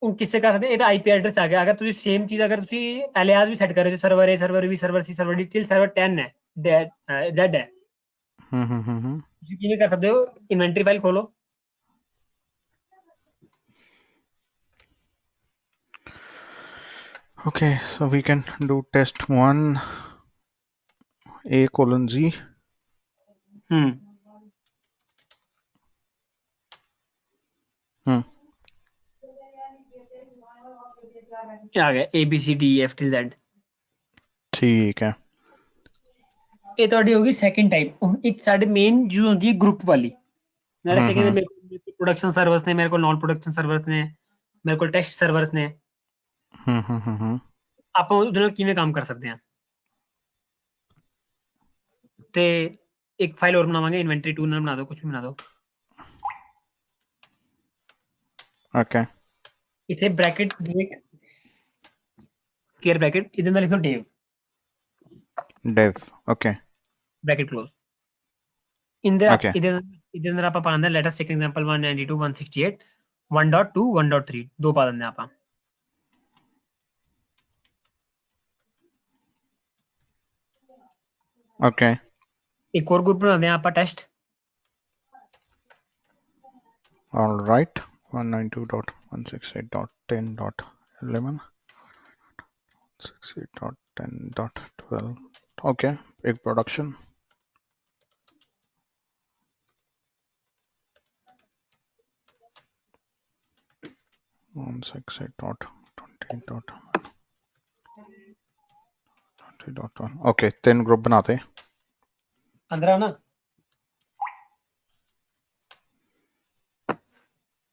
किससे कर सकते हैं, ਇਹਦਾ ਆਈਪੀ ਐਡਰੈਸ ਆ ਗਿਆ। ਅਗਰ ਤੁਸੀਂ ਸੇਮ ਚੀਜ਼ ਅਗਰ ਤੁਸੀਂ ਐਲਿਆਸ ਵੀ ਸੈੱਟ ਕਰੇ, server A server B server C server D till server 10 ਹੈ Z ਹੈ, ਤੁਸੀਂ ਕਿਵੇਂ ਕਰ ਸਕਦੇ ਹੋ? ਇਨਵੈਂਟਰੀ ਫਾਈਲ ਖੋਲੋ, okay so we can do test 1 A colon Z ਆ ਗਿਆ ABCDEF till Z। ਠੀਕ ਹੈ ਇਹ ਤੁਹਾਡੀ ਹੋਗੀ ਸੈਕਿੰਡ ਟਾਈਪ। ਇੱਕ ਸਾਡੇ ਮੇਨ ਯੂਜ਼ ਹੁੰਦੀ ਹੈ ਗਰੁੱਪ ਵਾਲੀ। ਨਾਲੇ ਸੈਕਿੰਡ ਮੇਰੇ ਕੋਲ ਪ੍ਰੋਡਕਸ਼ਨ ਸਰਵਰਸ ਨੇ, ਮੇਰੇ ਕੋਲ ਨॉन ਪ੍ਰੋਡਕਸ਼ਨ ਸਰਵਰਸ ਨੇ, ਮੇਰੇ ਕੋਲ ਟੈਸਟ ਸਰਵਰਸ ਨੇ। ਆਪਾਂ ਉਹਦੇ ਨਾਲ ਕਿਵੇਂ ਕੰਮ ਕਰ ਸਕਦੇ ਹਾਂ। ਤੇ ਇੱਕ ਫਾਈਲ ਹੋਰ ਬਣਾਵਾਂਗੇ ਇਨਵੈਂਟਰੀ 2 ਨਾਲ ਬਣਾ ਦਿਓ, ਕੁਝ ਵੀ ਬਣਾ ਦਿਓ। ਓਕੇ ਇੱਥੇ ਬ੍ਰੈਕਟ ਦੇ ਕੇਅਰ ਬ੍ਰੈਕਟ ਇਹਦੇ ਨਾਲ ਲਿਖੋ ਡੇਵ ਡਿਵ ਓਕੇ ਬ੍ਰੈਕਟ ਕਲੋਜ਼। ਇਹਦੇ ਓਕੇ ਇਹਦੇ ਅੰਦਰ ਆਪਾਂ ਪਾਉਂਦੇ ਲੈਟ ਅਸ ਟੇਕ ਐਗਜ਼ਾਮਪਲ 192.168 1.2 1.3 ਦੋ ਪਾ ਦਿੰਦੇ ਆਪਾਂ। ਓਕੇ ਇੱਕ ਹੋਰ ਗਰੁੱਪ ਬਣਾਉਂਦੇ ਆ ਆਪਾਂ ਟੈਸਟ। alright 192.168.10.11 68.10.12 okay एक प्रोडक्शन 168.20.20.1 okay 3 ग्रुप बनाते ਅੰਦਰ ਆ ਨਾ।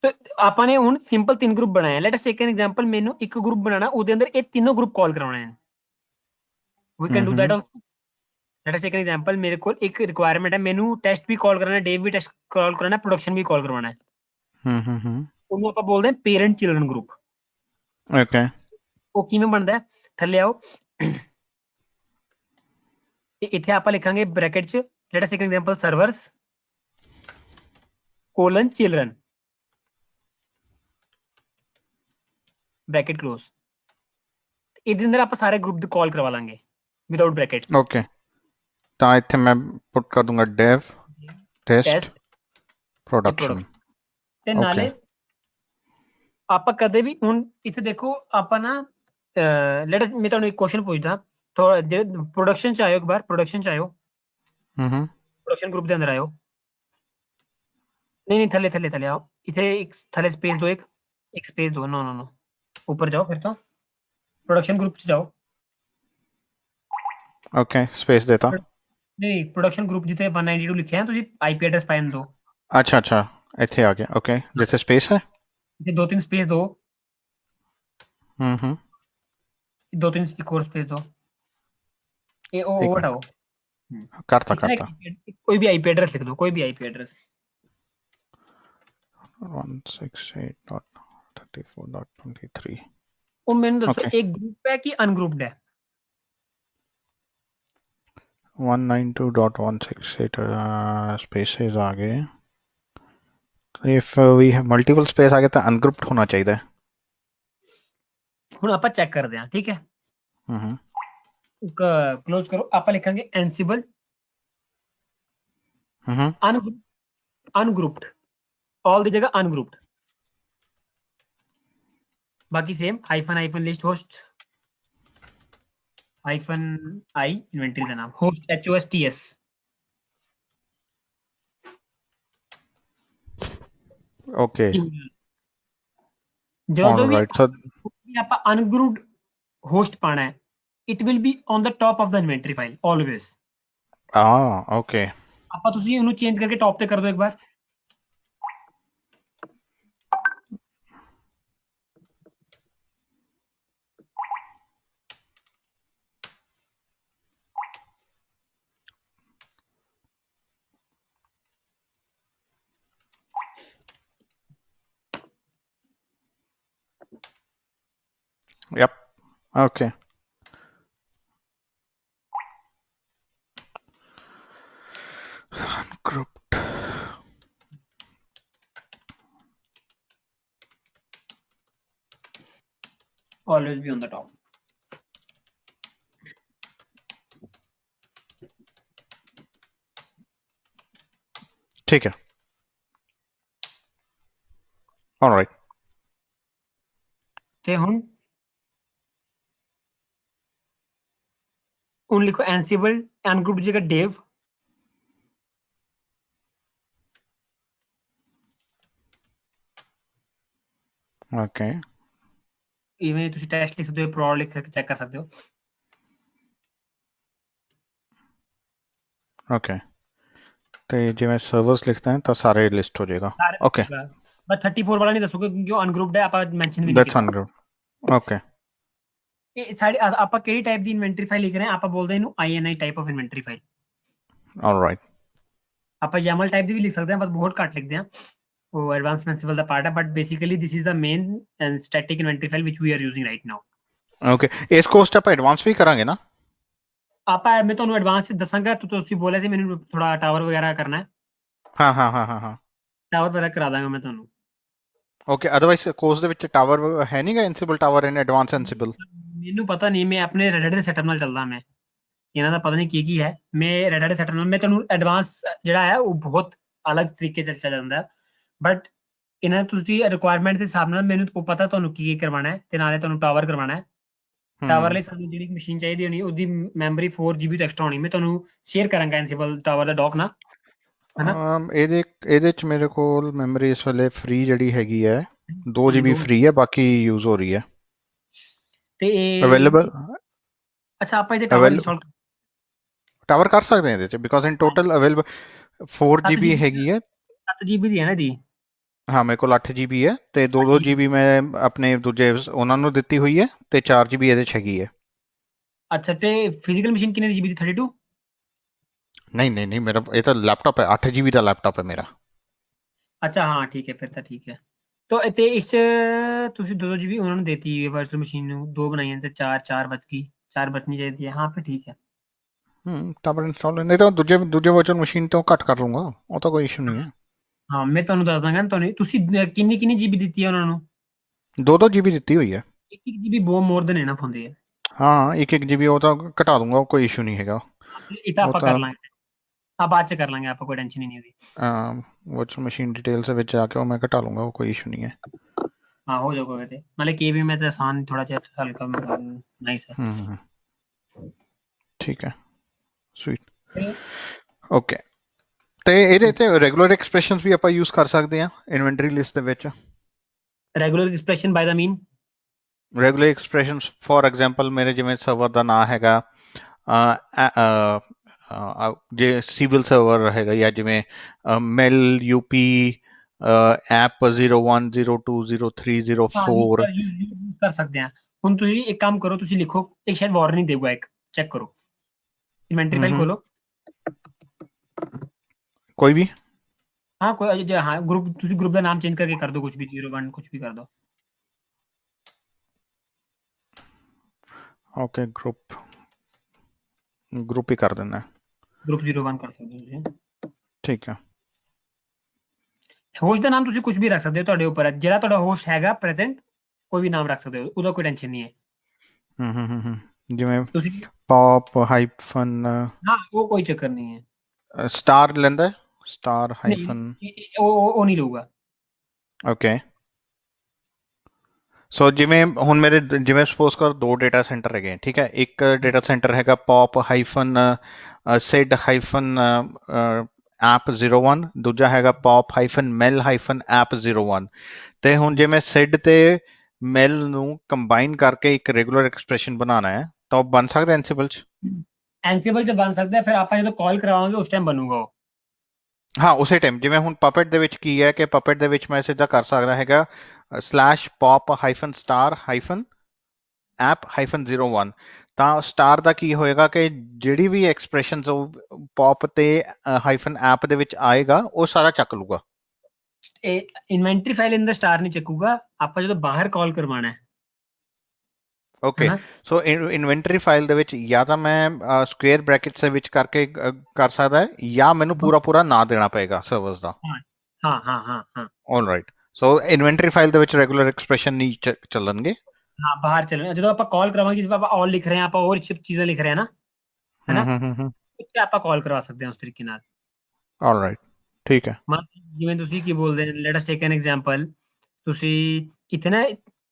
ਤੇ ਆਪਾਂ ਨੇ ਹੁਣ ਸਿੰਪਲ 3 ਗਰੁੱਪ ਬਣਾਏ। Light us take an example ਮੈਨੂੰ ਇੱਕ ਗਰੁੱਪ ਬਣਾਉਣਾ, ਉਹਦੇ ਅੰਦਰ ਇਹ ਤਿੰਨੋਂ ਗਰੁੱਪ ਕਾਲ ਕਰਵਾਉਣੇ ਹਨ। We can do that also. Let us take an example ਮੇਰੇ ਕੋਲ ਇੱਕ ਰਿਕੁਆਇਰਮੈਂਟ ਹੈ, ਮੈਨੂੰ ਟੈਸਟ ਵੀ ਕਾਲ ਕਰਨਾ, ਡੇਵ ਵੀ ਟੈਸਟ ਕਾਲ ਕਰਨਾ, ਪ੍ਰੋਡਕਸ਼ਨ ਵੀ ਕਾਲ ਕਰਵਾਉਣਾ ਹੈ। ਉਹਨੂੰ ਆਪਾਂ ਬੋਲਦੇ ਹਾਂ ਪੇਰੈਂਟ ਚਿਲਡਰਨ ਗਰੁੱਪ। okay ਉਹ ਕਿਵੇਂ ਬਣਦਾ ਹੈ, ਥੱਲੇ ਆਓ। ਇੱਥੇ ਆਪਾਂ ਲਿਖਾਂਗੇ ਬ੍ਰੈਕਟ 'ਚ let us take an example servers colon children bracket close. ਇਹਦੇ ਅੰਦਰ ਆਪਾਂ ਸਾਰੇ ਗਰੁੱਪ ਦੀ ਕਾਲ ਕਰਵਾ ਲਾਂਗੇ ਵਿਦਾਊਟ ਬ੍ਰੈਕਟਸ। okay ਤਾਂ ਇੱਥੇ ਮੈਂ ਪੁੱਟ ਕਰ ਦੂੰਗਾ dev test ਟੈਸਟ ਤੇ production ਤੇ okay ਨਾਲੇ ਆਪਾਂ ਕਦੇ ਵੀ ਹੁਣ ਇੱਥੇ ਦੇਖੋ ਆਪਾਂ ਨਾ ਲੈਟ ਅਸ ਮੈਂ ਤੁਹਾਨੂੰ ਇੱਕ ਕੁਐਸਚਨ ਪੁੱਛਦਾ ਥੋੜਾ ਜਿਹੜੇ ਪ੍ਰੋਡਕਸ਼ਨ ਚ ਆਇਓ, ਇੱਕ ਵਾਰ ਪ੍ਰੋਡਕਸ਼ਨ ਚ ਆਇਓ, ਪ੍ਰੋਡਕਸ਼ਨ ਗਰੁੱਪ ਦੇ ਅੰਦਰ ਆਇਓ। ਨਹੀਂ ਥੱਲੇ ਥੱਲੇ ਥੱਲੇ ਆਓ। ਇੱਥੇ ਇੱਕ ਥੱਲੇ ਸਪੇਸ ਦਿਓ, ਇੱਕ ਸਪੇਸ ਦਿਓ। नो नो नो ऊपर जाओ, फिर तो प्रोडक्शन ग्रुप च जाओ। okay space देता नहीं प्रोडक्शन ग्रुप जिथे 192 लिखे हैं ਤੁਸੀਂ ਆਈਪੀ ਐਡਰੈਸ ਪਾਇਨ ਦਿਓ। अच्छा अच्छा ਇੱਥੇ ਆ ਗਿਆ okay ਜਿੱਥੇ space ਹੈ ਇੱਥੇ ਦੋ ਤਿੰਨ ਸਪੇਸ ਦਿਓ, ਹੂੰ ਦੋ ਤਿੰਨ ਇੱਕ ਹੋਰ ਸਪੇਸ ਦਿਓ। ਇਹ ਉਹ ਇੱਕ ਹਟਾਓ। ਕਰਤਾ ਇੱਥੇ ਨਾ ਕਰਤਾ कोई भी आईपी एड्रेस लिख दो, कोई भी आईपी एड्रेस। 168.34.23 ਉਹ ਮੈਨੂੰ ਦੱਸੋ okay एक ग्रुप है कि अनग्रुप्ड है। 192.168 spaces आ गए if we have multiple space आ गए तो ungrouped होना चाहिए ਹੁਣ ਆਪਾਂ ਚੈੱਕ ਕਰਦੇ ਹਾਂ, ਠੀਕ ਹੈ। हम्म क्लोज करो। ਆਪਾਂ ਲਿਖਾਂਗੇ एनसिबल अनग्रुप्ड, ऑल दी जगह अनग्रुप्ड, बाकी same hyphen hyphen list host hyphen I inventory का नाम होस्ट HOSTS। okay ਜਦੋਂ ਵੀ all right so ਆਪਾਂ ਅਨਗਰੂਪਡ ਹੋਸਟ ਪਾਣਾ ਹੈ, it will be on the top of the inventory file always. okay ਆਪਾਂ ਤੁਸੀਂ ਉਹਨੂੰ ਚੇਂਜ ਕਰਕੇ ਟਾਪ ਤੇ ਕਰ ਦਿਓ ਇੱਕ ਵਾਰ। yep okay ungrouped always be on the top। ठीक है all right ਤੇ ਹੁਣ लिखो एनसिबल अनग्रुप्ड जगह डेव okay इवें ਤੁਸੀਂ ਟੈਸਟ ਲਿਖ ਸਕਦੇ ਹੋ, ਪ੍ਰੋਡ ਲਿਖ ਕੇ ਚੈੱਕ ਕਰ ਸਕਦੇ ਹੋ। okay ਤੇ ਜਿਵੇਂ ਸਰਵਰਸ ਲਿਖਦੇ हैं तो सारे लिस्ट हो जाएगा okay बस 34 वाला नहीं दसोगे क्योंकि वो अनग्रुप्ड है, आप मेंशन भी नहीं that's किया। ungrouped okay ਇਹ ਸਾਡੀ ਆਪਾਂ ਕਿਹੜੀ ਟਾਈਪ ਦੀ ਇਨਵੈਂਟਰੀ ਫਾਈਲ ਲਿਖ ਰਹੇ ਹਾਂ, ਆਪਾਂ ਬੋਲਦੇ ਇਹਨੂੰ INI type of inventory file. Alright. ਆਪਾਂ YAML ਟਾਈਪ ਦੀ ਵੀ ਲਿਖ ਸਕਦੇ ਹਾਂ, ਪਰ ਬਹੁਤ ਘੱਟ ਲਿਖਦੇ ਹਾਂ, ਉਹ ਐਡਵਾਂਸ ਪ੍ਰਿੰਸੀਪਲ ਦਾ ਪਾਰਟ ਹੈ, but basically this is the main and static inventory file ਵਿਚ we are using right now. Okay, ਇਸ ਕੋਰਸ 'ਚ ਆਪਾਂ ਐਡਵਾਂਸ ਵੀ ਕਰਾਂਗੇ ਨਾ? ਮੈਂ ਤੁਹਾਨੂੰ ਐਡਵਾਂਸ ਦੱਸਾਂਗਾ, ਤੁਸੀਂ ਬੋਲਿਆ ਸੀ ਮੈਨੂੰ ਥੋੜਾ ਟਾਵਰ ਵਗੈਰਾ ਕਰਨਾ ਹੈ, ਹਾਂ। ਟਾਵਰ ਵਗੈਰਾ ਕਰਾ ਦਾਂਗਾ ਮੈਂ ਤੁਹਾਨੂੰ। ਓਕੇ, ਅਦਰਵਾਈਜ਼ ਕੋਰਸ ਦੇ ਵਿੱਚ ਟਾਵਰ ਹੈ ਨਹੀਂਗਾ, ਐਂਸੀਬਲ ਟਾਵਰ ਇਨ ਐਡਵਾਂਸ ਐਂਸੀਬਲ? ਮੈਨੂੰ ਪਤਾ ਨਹੀਂ, ਮੈਂ ਆਪਣੇ ਰੈਡ ਦੇ ਸੈਟਅਪ ਨਾਲ ਚੱਲਦਾ, ਮੈਂ ਇਹਨਾਂ ਦਾ ਪਤਾ ਨਹੀਂ ਕੀ ਹੈ, ਮੈਂ ਰੈਡ ਦੇ ਸੈਟਅਪ ਨਾਲ, ਮੈਂ ਤੁਹਾਨੂੰ ਐਡਵਾਂਸ ਜਿਹੜਾ ਹੈ ਉਹ ਬਹੁਤ ਅਲੱਗ ਤਰੀਕੇ ਚ ਚੱਲ ਜਾਂਦਾ, ਬਟ ਇਹਨਾਂ ਤੁਸੀਂ ਰਿਕੁਆਇਰਮੈਂਟ ਦੇ ਹਿਸਾਬ ਨਾਲ ਮੈਨੂੰ ਪਤਾ ਤੁਹਾਨੂੰ ਕੀ ਕਰਵਾਉਣਾ ਹੈ, ਤੇ ਨਾਲੇ ਤੁਹਾਨੂੰ ਟਾਵਰ ਕਰਵਾਉਣਾ ਹੈ। ਟਾਵਰ ਲਈ ਸਾਨੂੰ ਜਿਹੜੀ ਮਸ਼ੀਨ ਚਾਹੀਦੀ ਹੋਣੀ, ਉਹਦੀ ਮੈਮਰੀ 4 GB ਤੋਂ ਐਕਸਟਰਾ ਹੋਣੀ, ਮੈਂ ਤੁਹਾਨੂੰ ਸ਼ੇਅਰ ਕਰਾਂਗਾ ਐਂਸੀਬਲ ਟਾਵਰ ਦਾ ਡੌਕ ਨਾ, ਹੈਨਾ। ਇਹਦੇ 'ਚ ਮੇਰੇ ਕੋਲ ਮੈਮਰੀ ਇਸ ਵੇਲੇ ਫ੍ਰੀ ਜਿਹੜੀ ਹੈਗੀ ਹੈ 2 GB ਫ੍ਰੀ ਹੈ, ਬਾਕੀ ਯੂਜ਼ ਹੋ ਰਹੀ ਹੈ। ਤੇ ਅਵੇਲੇਬਲ ਅੱਛਾ, ਆਪਾਂ ਇਹਦੇ ਟਾਵਰ ਇੰਸਟਾਲ ਟਾਵਰ ਕਰ ਸਕਦੇ ਹਾਂ ਇਹਦੇ 'ਚ, because in total available 4 GB ਹੈਗੀ ਹੈ। 7 GB ਦੀ ਹੈ ਨਾ ਦੀ? ਹਾਂ, ਮੇਰੇ ਕੋਲ 8 GB ਹੈ, ਤੇ 2 GB ਮੈਂ ਆਪਣੇ ਦੂਜੇ ਉਹਨਾਂ ਨੂੰ ਦਿੱਤੀ ਹੋਈ ਹੈ, ਤੇ 4 GB ਇਹਦੇ 'ਚ ਹੈਗੀ ਹੈ। ਅੱਛਾ, ਤੇ ਫਿਜ਼ੀਕਲ ਮਸ਼ੀਨ ਕਿੰਨੇ GB ਦੀ? 32? ਨਹੀਂ, ਮੇਰਾ ਇਹ ਤਾਂ ਲੈਪਟਾਪ ਹੈ, 8 GB ਦਾ ਲੈਪਟਾਪ ਹੈ ਮੇਰਾ। ਅੱਛਾ ਹਾਂ, ਠੀਕ ਹੈ, ਫਿਰ ਤਾਂ ਠੀਕ ਹੈ। ਤੇ ਇਸ 'ਚ ਤੁਸੀਂ 2 GB ਉਹਨਾਂ ਨੂੰ ਦੇਤੀ ਵਰਚੁਅਲ ਮਸ਼ੀਨ ਨੂੰ, 2 ਬਣਾਈਆਂ ਤੇ 4 ਬਚ ਗਈ, 4 ਬਚਣੀ ਚਾਹੀਦੀ ਹੈ, ਹਾਂ ਫਿਰ ਠੀਕ ਹੈ। ਟਾਵਰ ਇੰਸਟਾਲ ਨਹੀਂ ਤਾਂ ਦੂਜੇ ਵਰਚੁਅਲ ਮਸ਼ੀਨ ਤੋਂ ਘੱਟ ਕਰ ਲੂੰਗਾ, ਉਹ ਤਾਂ ਕੋਈ ਇਸ਼ੂ ਨਹੀਂ ਹੈ। ਹਾਂ, ਮੈਂ ਤੁਹਾਨੂੰ ਦੱਸ ਦਾਂਗਾ, ਤੁਹਾਨੂੰ ਤੁਸੀਂ ਕਿੰਨੀ GB ਦਿੱਤੀ ਹੈ ਉਹਨਾਂ ਨੂੰ? 2 GB ਦਿੱਤੀ ਹੋਈ ਹੈ। 1 GB ਬਹੁਤ ਮੋਰ ਦੈਨ ਇਨਫ ਹੁੰਦੀ ਹੈ। ਹਾਂ, 1 GB ਉਹ ਤਾਂ ਘਟਾ ਦੂੰਗਾ, ਉਹ ਕੋਈ ਇਸ਼ੂ ਨਹੀਂ ਹੈਗਾ। ਇਹ ਤਾਂ ਉਹ ਆਪਾਂ ਤਾਂ ਕਰ ਲਾਂਗੇ, ਬਾਅਦ ਚ ਕਰ ਲਾਂਗੇ, ਆਪਾਂ ਕੋਈ ਟੈਨਸ਼ਨ ਹੀ ਨਹੀਂ ਉਹਦੀ। ਵਰਚੁਅਲ ਮਸ਼ੀਨ ਡਿਟੇਲਸ ਦੇ ਵਿੱਚ ਜਾ ਕੇ ਉਹ ਮੈਂ ਘਟਾ ਲੂੰਗਾ, ਉਹ ਕੋਈ ਇਸ਼ੂ ਨਹੀਂ ਹੈ। ਹਾਂ, ਹੋ ਜਾਊਗਾ ਵੈਸੇ, ਨਾਲੇ KB में तो आसान थोड़ा ਜਿਹਾ ਹਲਕਾ ਨਾਈਸ ਹੈ। ਠੀਕ ਹੈ, ਸਵੀਟ। ਓਕੇ, ਤੇ ਇਹਦੇ ਤੇ ਰੈਗੂਲਰ ਐਕਸਪ੍ਰੈਸ਼ਨਸ ਵੀ ਆਪਾਂ ਯੂਜ਼ ਕਰ ਸਕਦੇ ਹਾਂ ਇਨਵੈਂਟਰੀ ਲਿਸਟ ਦੇ ਵਿੱਚ। Regular expression ਬਾय the mean? Regular expressions for example ਮੇਰੇ ਜਿਵੇਂ ਸਰਵਰ ਦਾ ਨਾਮ ਹੈਗਾ ਜੇ ਸਿਵਲ ਸਰਵਰ ਹੈਗਾ, ਜਾਂ ਜਿਵੇਂ ਮੈਲ UP ਐਪ 01 02 03 ਹਾਂ, 04। ਯੂਜ਼ ਕਰ ਸਕਦੇ ਹਾਂ। ਹੁਣ ਤੁਸੀਂ ਇੱਕ ਕੰਮ ਕਰੋ, ਤੁਸੀਂ ਲਿਖੋ, ਇੱਕ ਸ਼ਾਇਦ ਵਾਰਨਿੰਗ ਦੇਊਗਾ, ਇੱਕ ਚੈੱਕ ਕਰੋ, ਇਨਵੈਂਟਰੀ ਫਾਈਲ ਖੋਲੋ। ਕੋਈ ਵੀ? हाँ, कोई हाँ, ग्रुप, ਤੁਸੀਂ ग्रुप ਦਾ ਨਾਮ ਚੇਂਜ ਕਰਕੇ ਕਰ ਦਿਓ, ਕੁਝ ਵੀ 01 ਕੁਝ ਵੀ ਕਰ ਦਿਓ। ਓਕੇ, ਗਰੁੱਪ ਹੀ ਕਰ ਦਿੰਦਾ। ग्रुप 01 ਕਰ ਸਕਦੇ ਹੋ ਤੁਸੀਂ। ਠੀਕ ਹੈ। ਹੋਸਟ ਦਾ ਨਾਮ ਤੁਸੀਂ ਕੁਝ ਵੀ ਰੱਖ ਸਕਦੇ ਹੋ, ਤੁਹਾਡੇ ਉੱਪਰ ਹੈ, ਜਿਹੜਾ ਤੁਹਾਡਾ ਹੋਸਟ ਹੈਗਾ ਪ੍ਰੈਜ਼ੈਂਟ, ਕੋਈ ਵੀ ਨਾਮ ਰੱਖ ਸਕਦੇ ਹੋ, ਉਹਦਾ ਕੋਈ ਟੈਨਸ਼ਨ ਨਹੀਂ ਹੈ। ਜਿਵੇਂ ਤੁਸੀਂ ਪੌਪ ਹਾਈਫਨ ਹਾਂ, ਉਹ ਕੋਈ ਚੱਕਰ ਨਹੀਂ ਹੈ। ਸਟਾਰ ਲੈਂਦਾ, ਸਟਾਰ ਨਹੀਂ, ਹਾਈਫਨ। ਉਹ ਨਹੀਂ ਲਊਗਾ। ਓਕੇ, ਸੋ ਜਿਵੇਂ ਹੁਣ ਮੇਰੇ ਜਿਵੇਂ ਸਪੋਜ਼ ਕਰ 2 ਡੇਟਾ ਸੈਂਟਰ ਹੈਗੇ, ਠੀਕ ਹੈ। ਇੱਕ ਡੇਟਾ ਸੈਂਟਰ ਹੈਗਾ pop hyphen seed hyphen app 01, ਦੂਜਾ ਹੈਗਾ ਪੌਪ ਹਾਈਫਨ ਮੈਲ ਹਾਈਫਨ ਐਪ 01। ਤੇ ਹੁਣ ਜੇ ਮੈਂ ਸਿਡ ਤੇ ਮੈਲ ਨੂੰ ਕੰਬਾਈਨ ਕਰਕੇ ਇੱਕ ਰੈਗੂਲਰ ਐਕਸਪ੍ਰੈਸ਼ਨ ਬਣਾਉਣਾ ਹੈ, ਤਾਂ ਉਹ ਬਣ ਸਕਦਾ ਐਂਸੀਬਲ 'ਚ? ਐਂਸੀਬਲ 'ਚ ਬਣ ਸਕਦਾ, ਫਿਰ ਆਪਾਂ ਜਦੋਂ ਕਾਲ ਕਰਾਵਾਂਗੇ ਉਸ ਟਾਈਮ ਬਣੂਗਾ ਉਹ। ਹਾਂ, ਉਸੇ ਟਾਈਮ ਜਿਵੇਂ ਹੁਣ ਪਪੇਟ ਦੇ ਵਿੱਚ ਕੀ ਹੈ ਕਿ ਪਪੇਟ ਦੇ ਵਿੱਚ ਮੈਂ ਸਿੱਧਾ ਕਰ ਸਕਦਾ ਹੈਗਾ /pop hyphen star hyphen app hyphen 01। ਤਾਂ ਸਟਾਰ ਦਾ ਕੀ ਹੋਏਗਾ ਕਿ ਜਿਹੜੀ ਵੀ ਐਕਸਪ੍ਰੈਸ਼ਨਸ ਪੌਪ ਤੇ ਹਾਈਫਨ ਐਪ ਦੇ ਵਿੱਚ ਆਏਗਾ, ਉਹ ਸਾਰਾ ਚੱਕ ਲੂਗਾ। ਇਹ ਇਨਵੈਂਟਰੀ ਫਾਈਲ ਇਨ ਦਾ ਸਟਾਰ ਨਹੀਂ ਚੱਕੂਗਾ, ਆਪਾਂ ਜਦੋਂ ਬਾਹਰ ਕਾਲ ਕਰਵਾਉਣਾ ਹੈ। ਓਕੇ, ਸੋ ਇਨਵੈਂਟਰੀ ਫਾਈਲ ਦੇ ਵਿੱਚ ਜਾਂ ਤਾਂ ਮੈਂ ਸਕੁਏਅਰ ਬ੍ਰੈਕਟਸ ਦੇ ਵਿੱਚ ਕਰਕੇ ਕਰ ਸਕਦਾ ਹੈ, ਜਾਂ ਮੈਨੂੰ ਪੂਰਾ ਨਾਂ ਦੇਣਾ ਪਏਗਾ ਸਰਵਰਸ ਦਾ। ਹਾਂ। ਆਲਰਾਈਟ, ਸੋ ਇਨਵੈਂਟਰੀ ਫਾਈਲ ਦੇ ਵਿੱਚ ਰੈਗੂਲਰ ਐਕਸਪ੍ਰੈਸ਼ਨ ਨਹੀਂ ਚੱਲਣਗੇ। ਹਾਂ, ਬਾਹਰ ਚੱਲਣਾ, ਜਦੋਂ ਆਪਾਂ ਕਾਲ ਕਰਾਵਾਂਗੇ, ਜਿਵੇਂ ਆਪਾਂ ਆਲ ਲਿਖ ਰਹੇ ਹਾਂ, ਆਪਾਂ ਹੋਰ ਚੀਜ਼ਾਂ ਲਿਖ ਰਹੇ ਹਾਂ ਨਾ, ਹੈਨਾ, ਉੱਥੇ ਆਪਾਂ ਕਾਲ ਕਰਵਾ ਸਕਦੇ ਹਾਂ ਉਸ ਤਰੀਕੇ ਨਾਲ। ਆਲਰਾਈਟ, ਠੀਕ ਹੈ। ਜਿਵੇਂ ਤੁਸੀਂ ਕੀ ਬੋਲਦੇ ਨੇ, light us take an example, ਤੁਸੀਂ ਇੱਥੇ ਨਾ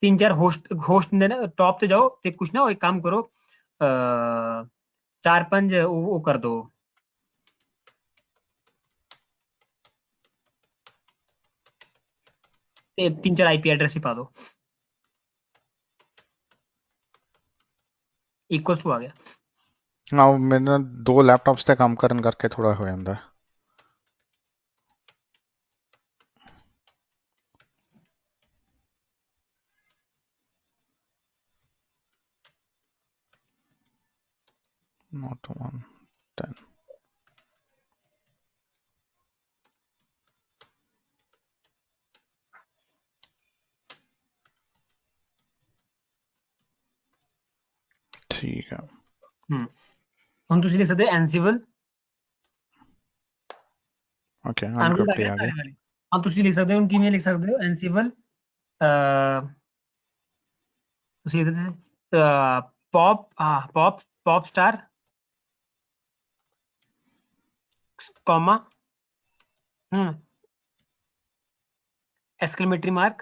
3-4 ਹੋਸਟ ਨੇ ਨਾ, ਟੌਪ ਤੇ ਜਾਓ ਤੇ ਕੁਛ ਨਾ, ਇੱਕ ਕੰਮ ਕਰੋ, 4-5 ਉਹ ਕਰ ਦੋ, ਤੇ 3-4 IP ਐਡਰੈਸ ਹੀ ਪਾ ਦੋ, ਇਕੁਅਲਸ ਟੂ ਆ ਗਿਆ। ਹਾਂ, ਮੈਨੂੰ 2 ਲੈਪਟਾਪਸ ਤੇ ਕੰਮ ਕਰਨ ਕਰਕੇ ਥੋੜਾ ਹੋ ਜਾਂਦਾ। not 110. ठीक है। हम ਤੁਸੀਂ ਲਿਖ ਸਕਦੇ ਐਨਸੀਬਲ ओके ਅਨਗਰੂਪ अनग्रुप्ड ਆ आ ਗਏ गया। ਵਾਲੇ ਹਾਂ ਤੁਸੀਂ ਲਿਖ ਸਕਦੇ ਹੋ ਕਿਵੇਂ ਲਿਖ ਸਕਦੇ ਹੋ ਐਨਸੀਬਲ ਤੁਸੀਂ ਲਿਖ ਸਕਦੇ pop star comma exclamatory mark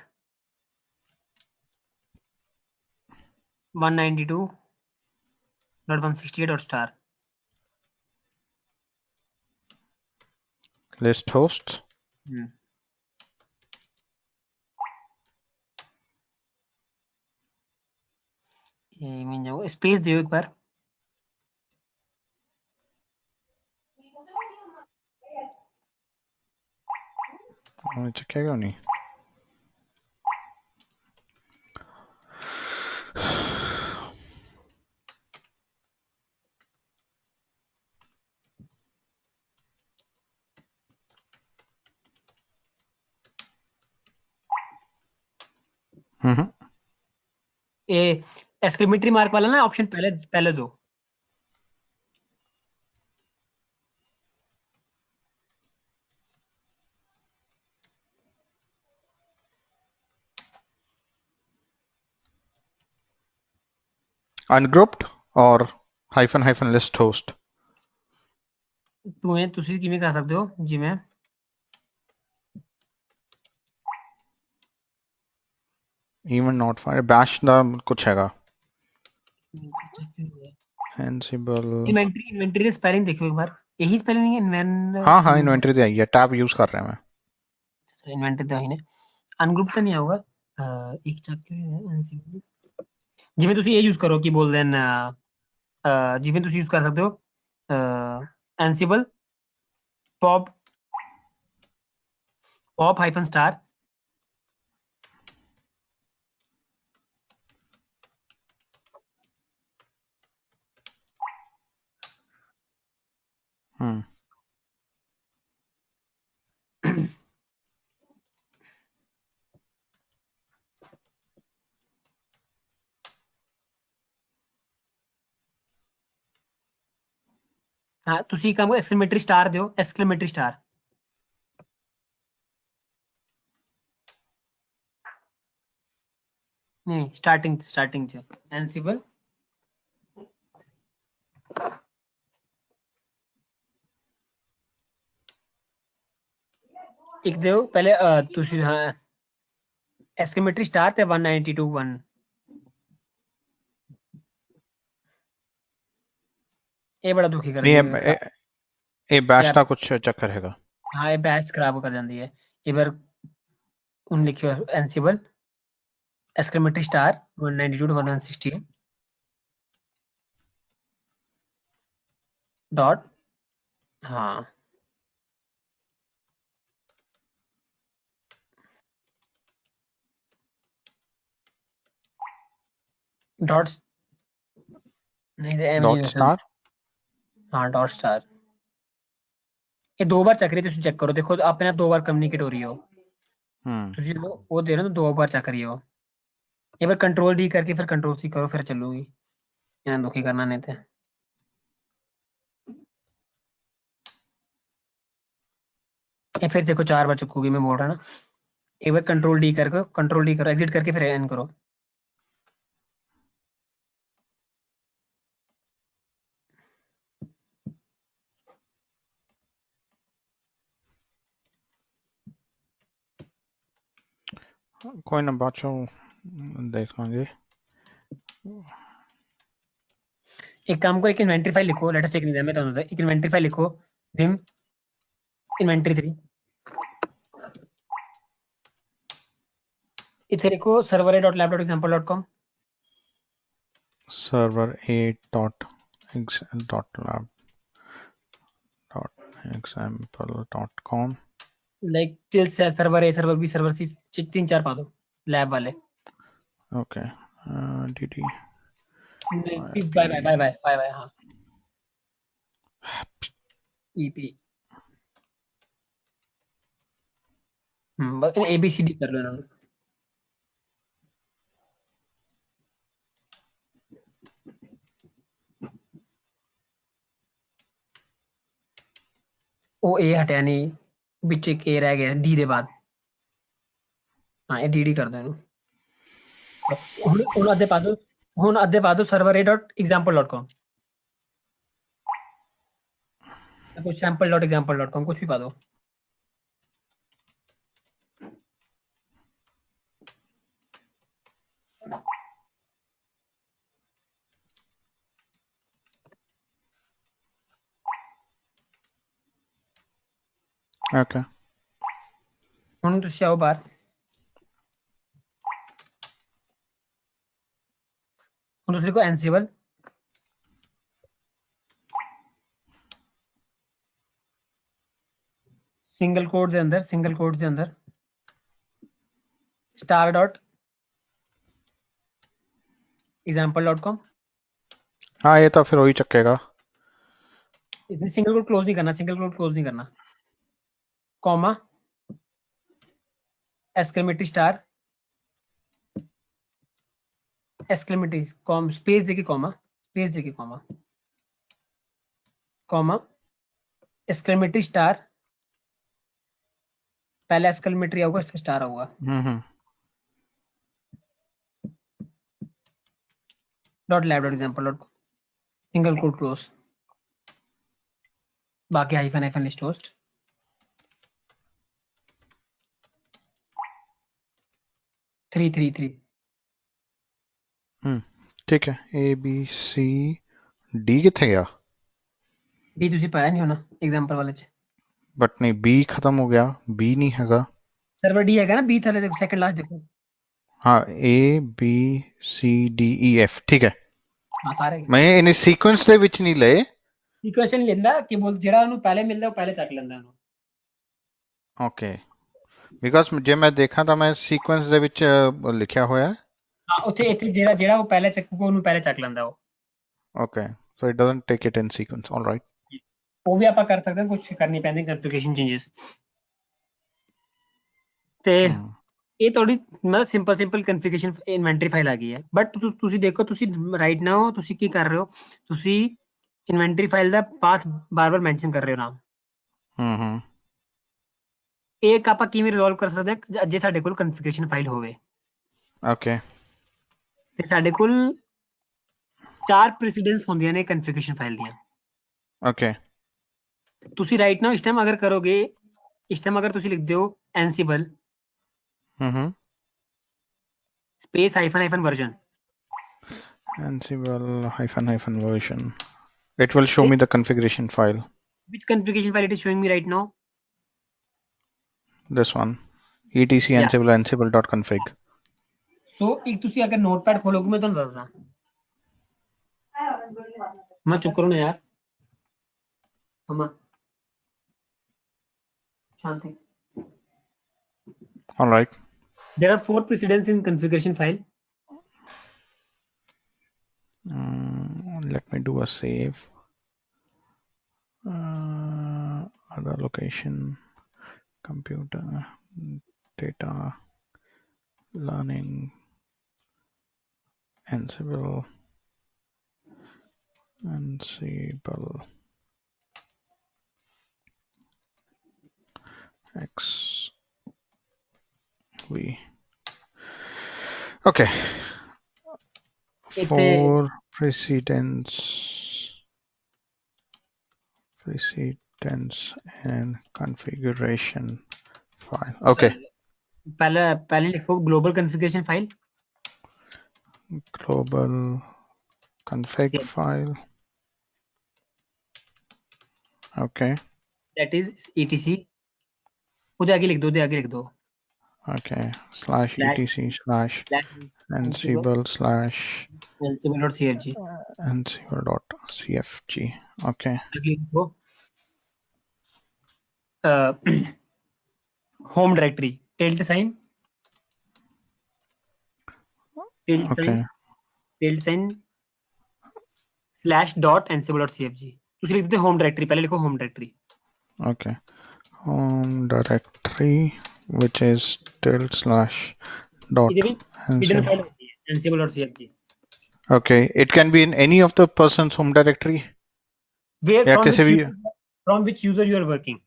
192.168. List hosts. ये मिल जाओ स्पेस दो एक बार चखेगा नहीं। ये एक्सक्लेमेटरी मार्क वाला ना ऑप्शन पहले दो Ungrouped और hyphen list host. ਤੁਸੀਂ ਕਿਵੇਂ ਕਰ ਸਕਦੇ ਹੋ ਜਿਵੇਂ Even not fine. Bash ਦਾ ਕੁਛ ਹੈਗਾ। Ansible इन्वेंटरी स्पेलिंग देखो एक बार यही स्पेलिंग है हाँ इन्वेंटरी ਤੇ ਆਈ ਹੈ टैब यूज कर रहा है मैं। इन्वेंटरी तो ही ने अनग्रुप ਤਾਂ ਨਹੀਂ ਆਊਗਾ ਇੱਕ ਚੱਕ ਐਨਸੀਬਲ ਜਿਵੇਂ ਤੁਸੀਂ ਇਹ ਯੂਜ਼ ਕਰੋ ਕੀ ਬੋਲਦੇ ਨੇ ਜਿਵੇਂ ਤੁਸੀਂ ਯੂਜ਼ ਕਰ ਸਕਦੇ ਹੋ ਐਨਸੀਬਲ pop hyphen star हाँ ਤੁਸੀਂ ਕੰਮ ਐਕਸਕਲੇਮੇਟਰੀ ਸਟਾਰ ਦਿਓ ਐਕਸਕਲੇਮੇਟਰੀ ਸਟਾਰ नहीं स्टार्टिंग से एनसीबल एक दो पहले तुसी हाँ एक्सक्लेमेटरी स्टार ते 192.1 ਇਹ ਬੜਾ ਦੁਖੀ ਕਰ ਨਹੀਂ ਇਹ ਬੈਸ਼ ਦਾ ਕੁਝ ਚੱਕਰ ਹੈਗਾ। ਹਾਂ ਇਹ ਬੈਚ ਖਰਾਬ ਕਰ ਜਾਂਦੀ ਹੈ ਇਹ ਵਾਰ ਹੁਣ ਲਿਖਿਓ ਐਨਸੀਬਲ exclamatory star 192 to 168 dot हाँ डॉट नहीं तो एम डॉट स्टार हाँ डॉट स्टार ये दो बार चक रही है तुम चेक करो देखो अपने आप दो बार कम्युनिकेट हो रही हो तुझे वो दे रहे हो दो बार चक रही हो एक बार कंट्रोल डी करके फिर कंट्रोल सी करो फिर चलूगी यहाँ दुखी करना नहीं थे ये फिर देखो 4 बार चुकूगी मैं बोल रहा ना एक बार कंट्रोल डी करो एग्जिट करके फिर एन करो कोई ना बाचो देख लेंगे। एक काम को एक इन्वेंटरी फाइल लिखो let us take an example एक इन्वेंटरी फाइल लिखो vim इन्वेंटरी 3 इथे लिखो server.lab.example.com server8.lab.example.com like till server A server B server C 3-4 पा दो लैब वाले ओके dd बाय हाँ EP बस ABCD कर लो ना। ਉਹ A ਹਟਿਆ ਨਹੀਂ, ਵਿੱਚ ਇੱਕ A ਰਹਿ ਗਿਆ D ਦੇ ਬਾਅਦ। ਹਾਂ ਇਹ DD ਕਰ ਦੋ ਇਹਨੂੰ। ਹੁਣ ਅੱਧੇ ਪਾ ਦੋ server.example.com कुछ sample.example.com कुछ भी पा दो। ओके ਹੁਣ ਤੁਸੀਂ ਆਓ ਬਾਹਰ। ਹੁਣ ਤੁਸੀਂ ਲਿਖੋ ansible ਸਿੰਗਲ ਕੋਡ ਦੇ ਅੰਦਰ star.example.com हाँ ये तो फिर वही चक्केगा इसमें सिंगल कोड क्लोज नहीं करना, कॉमा एक्सक्लेमेटरी स्टार स्पेस देके कॉमा एक्सक्लेमेटरी स्टार, पहले एक्सक्लेमेटरी आऊगा इसका स्टार आऊगा, .lab.example.com सिंगल कोड क्लोज, बाकी हाइफन लिस्ट होस्ट। थ्री ठीक है ABCD किथे गया डी ਤੁਸੀਂ ਪਾਇਆ ਨਹੀਂ ਹੋਣਾ एग्जांपल वाले ਚ। बट नहीं B खत्म हो गया B नहीं हैगा सर्वर डी हैगा ना, बी थले देखो सेकंड लास्ट देखो। हाँ ABCDEF ठीक है हाँ सारे मैं इन्हें सीक्वेंस ਦੇ ਵਿੱਚ ਨਹੀਂ ਲਏ ਇਕੁਏਸ਼ਨ ਲੈਂਦਾ ਕਿ ਬੋਲ ਜਿਹੜਾ ਉਹਨੂੰ ਪਹਿਲੇ ਮਿਲਦਾ ਉਹ ਪਹਿਲੇ ਚੱਕ ਲੈਂਦਾ ਉਹਨੂੰ। ਓਕੇ ਬਿਕਾਜ਼ ਜੇ ਮੈਂ ਦੇਖਾਂ ਤਾਂ ਮੈਂ ਸੀਕੁਐਂਸ ਦੇ ਵਿੱਚ ਲਿਖਿਆ ਹੋਇਆ ਹੈ ਹਾਂ ਇੱਥੇ ਜਿਹੜਾ ਉਹ ਪਹਿਲੇ ਚੱਕੂਗਾ ਉਹਨੂੰ ਪਹਿਲੇ ਚੱਕ ਲੈਂਦਾ ਉਹ। Okay so it doesn't take it in sequence all right ਉਹ ਵੀ ਆਪਾਂ ਕਰ ਸਕਦੇ ਹਾਂ, ਕੁਝ ਕਰਨੀ ਪੈਂਦੀ ਕਨਫਿਗਰੇਸ਼ਨ ਚੇਂजेस ਤੇ ਇਹ ਥੋੜੀ ਮਤਲਬ ਸਿੰਪਲ ਕਨਫਿਗਰੇਸ਼ਨ ਇਨਵੈਂਟਰੀ ਫਾਈਲ ਆ ਗਈ ਹੈ। ਬਟ ਤੁਸੀਂ ਦੇਖੋ ਤੁਸੀਂ ਰਾਈਟ ਨਾਓ ਤੁਸੀਂ ਕੀ ਕਰ ਰਹੇ ਹੋ, ਤੁਸੀਂ ਇਨਵੈਂਟਰੀ ਫਾਈਲ ਦਾ ਪਾਥ ਬਾਰ-ਬਾਰ ਮੈਂਸ਼ਨ ਕਰ ਰਹੇ ਹੋ ਨਾਮ। ਇੱਕ ਆਪਾਂ ਕਿਵੇਂ ਰਿਜ਼ੋਲਵ ਕਰ ਸਕਦੇ ਹਾਂ ਜੇ ਸਾਡੇ ਕੋਲ ਕਨਫਿਗਰੇਸ਼ਨ ਫਾਈਲ ਹੋਵੇ। ਓਕੇ ਤੇ ਸਾਡੇ ਕੋਲ 4 ਪ੍ਰੈਸੀਡੈਂਸ ਹੁੰਦੀਆਂ ਨੇ ਕਨਫਿਗਰੇਸ਼ਨ ਫਾਈਲ ਦੀਆਂ। ਓਕੇ ਤੁਸੀਂ ਰਾਈਟ ਨਾਓ ਇਸ ਟਾਈਮ ਅਗਰ ਕਰੋਗੇ, ਇਸ ਟਾਈਮ ਅਗਰ ਤੁਸੀਂ ਲਿਖਦੇ ਹੋ ansible space hyphen version ansible hyphen version it will show me the configuration file. Which configuration file it is showing me right now? This one etc ansible.config. So एक ਤੁਸੀਂ ਅਗਰ ਨੋਟਪੈਡ ਖੋਲੋਗੇ ਮੈਂ ਤੁਹਾਨੂੰ ਦੱਸਦਾ। ਮੈਂ ਚੁੱਪ ਕਰੋ ਨਾ ਯਾਰ ਮਮਾ शांति। All right. There are 4 precedents in configuration file. Let me do a save. Other location, computer, data, learning, Ansible. XV. Okay. 4 precedents and configuration file. Okay. पहले लिखो global configuration file. Global config file. Okay. That is etc. उधर आगे लिख दो। Okay. /etc/ansible/ansible.cfg. Okay. Home directory tilde sign /ansible.cfg ਤੁਸੀਂ ਲਿਖ ਦਿੰਦੇ home directory, ਪਹਿਲੇ ਲਿਖੋ home directory. Okay. Home directory, which is /dot ਇਹਦੇ ਵਿੱਚ ਹਿਡਨ ansible. ਫਾਈਲ ਹੁੰਦੀ ਹੈ ansible.cfg, Okay. It can be in any of the person's home directory. where या from किसी भी. which user you are working.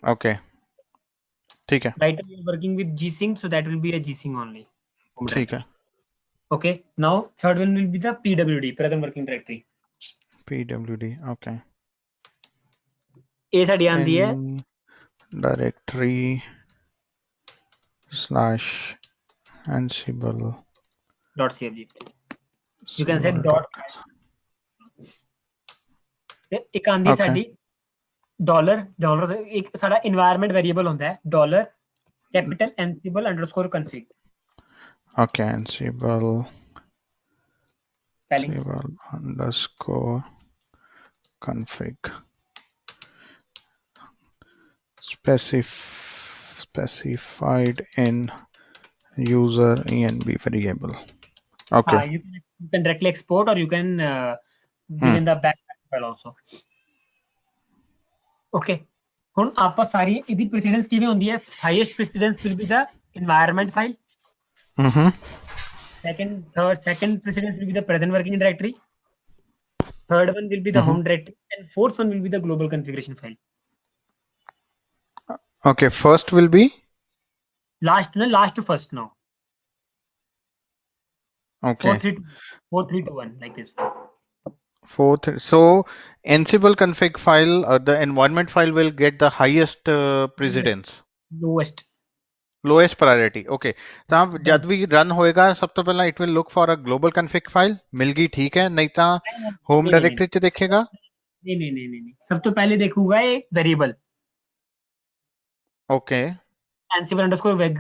Okay. ठीक है. Right now you are working with gsync, so that will be a gsync only home ठीक है. directory. Okay, now third one will be the pwd, present working directory. PWD. Okay. ਇਹ ਸਾਡੀ ਆਂਦੀ ਹੈ Any directory /ansible. .cfg. You can set dot. ਤੇ ਇੱਕ ਆਂਦੀ Okay. ਸਾਡੀ ਡਾਲਰ ਇੱਕ ਸਾਡਾ এনवायरमेंट ਵੇਰੀਏਬਲ ਹੁੰਦਾ ਹੈ dollar capital ansible_config Okay. Ansible spelling. _config. Specified in user env variable. Okay. You can directly export or you can give in the background file also. Okay, ਹੁਣ ਆਪਾਂ ਸਾਰੀ ਇਹਦੀ ਪ੍ਰੀਸੀਡੈਂਸ ਕਿਵੇਂ ਹੁੰਦੀ ਹੈ? Highest precedence will be the environment file. Second precedence will be the present working directory. Third one will be the home directory, and fourth one will be the global configuration file. Okay. First will be. Last to first now. Okay. 4 3 2 1 like this. So Ansible config file, the environment file will get the highest precedence. Lowest priority. Okay. ਤਾਂ ਜਦ ਵੀ run ਹੋਏਗਾ ਸਭ ਤੋਂ ਪਹਿਲਾਂ it will look for a global config file. ਮਿਲ ਗਈ ਠੀਕ ਹੈ, ਨਹੀਂ ਤਾਂ home directory ਚ ਦੇਖੇਗਾ. नहीं, सब तो पहले देखूंगा ये वेरिएबल Okay. ansible_veg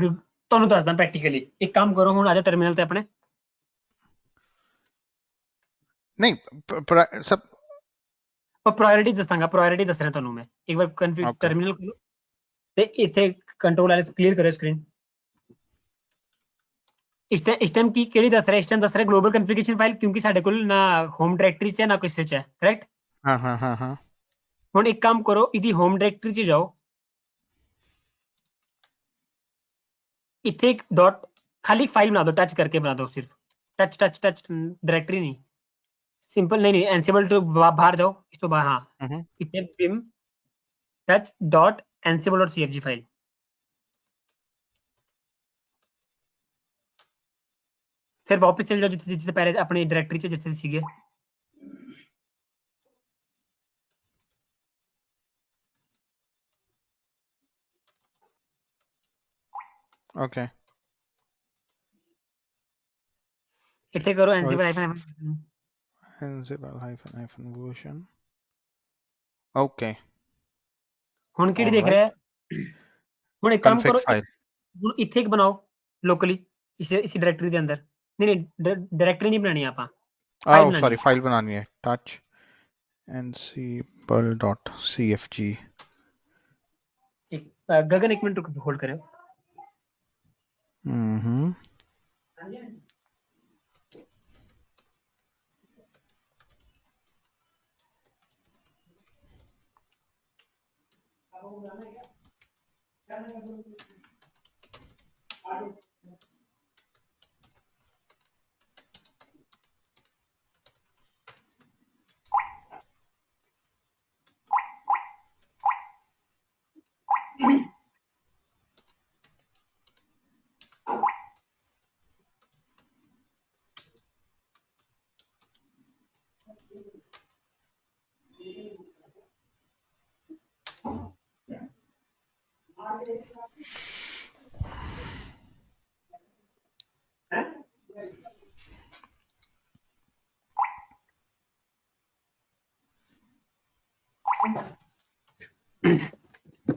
ਤੁਹਾਨੂੰ ਦੱਸਦਾ ਪ੍ਰੈਕਟੀਕਲੀ। ਇੱਕ ਕੰਮ ਕਰੋ, ਹੁਣ ਆ ਜਾ ਟਰਮੀਨਲ ਤੇ ਆਪਣੇ। ਨਹੀਂ ਸਭ ਪ੍ਰਾਇੋਰਟੀ ਦੱਸਾਂਗਾ, ਪ੍ਰਾਇੋਰਟੀ ਦੱਸ ਰਿਹਾ ਤੁਹਾਨੂੰ ਮੈਂ। ਇੱਕ ਵਾਰ ਕਨਫਿਗ ਟਰਮੀਨਲ ਖੋਲੋ ਤੇ ਇੱਥੇ ਕੰਟਰੋਲ ਐਲ ਕਲੀਅਰ ਕਰੋ ਸਕਰੀਨ। ਇਸ ਟਾਈਮ ਕੀ ਕਿਹੜੀ ਦੱਸ ਰਿਹਾ? ਇਸ ਟਾਈਮ ਦੱਸ ਰਿਹਾ ਗਲੋਬਲ ਕਨਫਿਗਰੇਸ਼ਨ ਫਾਈਲ, ਕਿਉਂਕਿ ਸਾਡੇ ਕੋਲ ਨਾ ਹੋਮ ਡਾਇਰੈਕਟਰੀ ਚ ਹੈ ਨਾ ਕਿਸੇ ਚ ਹੈ, ਕਰੈਕਟ? ਹਾਂ। ਹੁਣ ਇੱਕ ਕੰਮ ਕਰੋ, ਇਹਦੀ ਹੋਮ ਡਾਇਰੈਕਟਰੀ ਚ ਜਾਓ, ਇੱਥੇ ਇੱਕ ਡਾਟ ਖਾਲੀ ਫਾਈਲ ਬਣਾ ਦਿਓ, ਟੱਚ ਕਰਕੇ ਬਣਾ ਦਿਓ, ਸਿਰਫ ਟੱਚ ਡਾਇਰੈਕਟਰੀ ਨਹੀਂ, ਸਿੰਪਲ ਨਹੀਂ ਐਂਸੀਬਲ ਤੋਂ ਬਾਹਰ ਜਾਓ, ਇਸ ਤੋਂ ਬਾਹਰ ਹਾਂ ਇੱਥੇ vim touch dot ansible.cfg file. ਫਿਰ ਵਾਪਸ ਚਲੇ ਜਾਓ ਜਿੱਥੇ ਪਹਿਲੇ ਆਪਣੀ ਡਾਇਰੈਕਟਰੀ ਚ ਜਿੱਥੇ ਸੀਗੇ। Okay. ਇੱਥੇ ਕਰੋ ansible -version. Okay. ਹੁਣ ਕਿਹੜੀ ਦੇਖ ਰਿਹਾ? ਹੁਣ ਇੱਕ ਕੰਮ ਕਰੋ, ਹੁਣ ਇੱਥੇ ਇੱਕ ਬਣਾਓ ਲੋਕਲੀ ਇਸੇ ਡਾਇਰੈਕਟਰੀ ਦੇ ਅੰਦਰ। ਨਹੀਂ ਡਾਇਰੈਕਟਰੀ ਨਹੀਂ ਬਣਾਣੀ ਆਪਾਂ, ਸੌਰੀ ਫਾਈਲ ਬਣਾਣੀ ਹੈ। touch ansible.cfg. ਗਗਨ ਇੱਕ ਮਿੰਟ ਹੋਲਡ ਕਰਿਓ।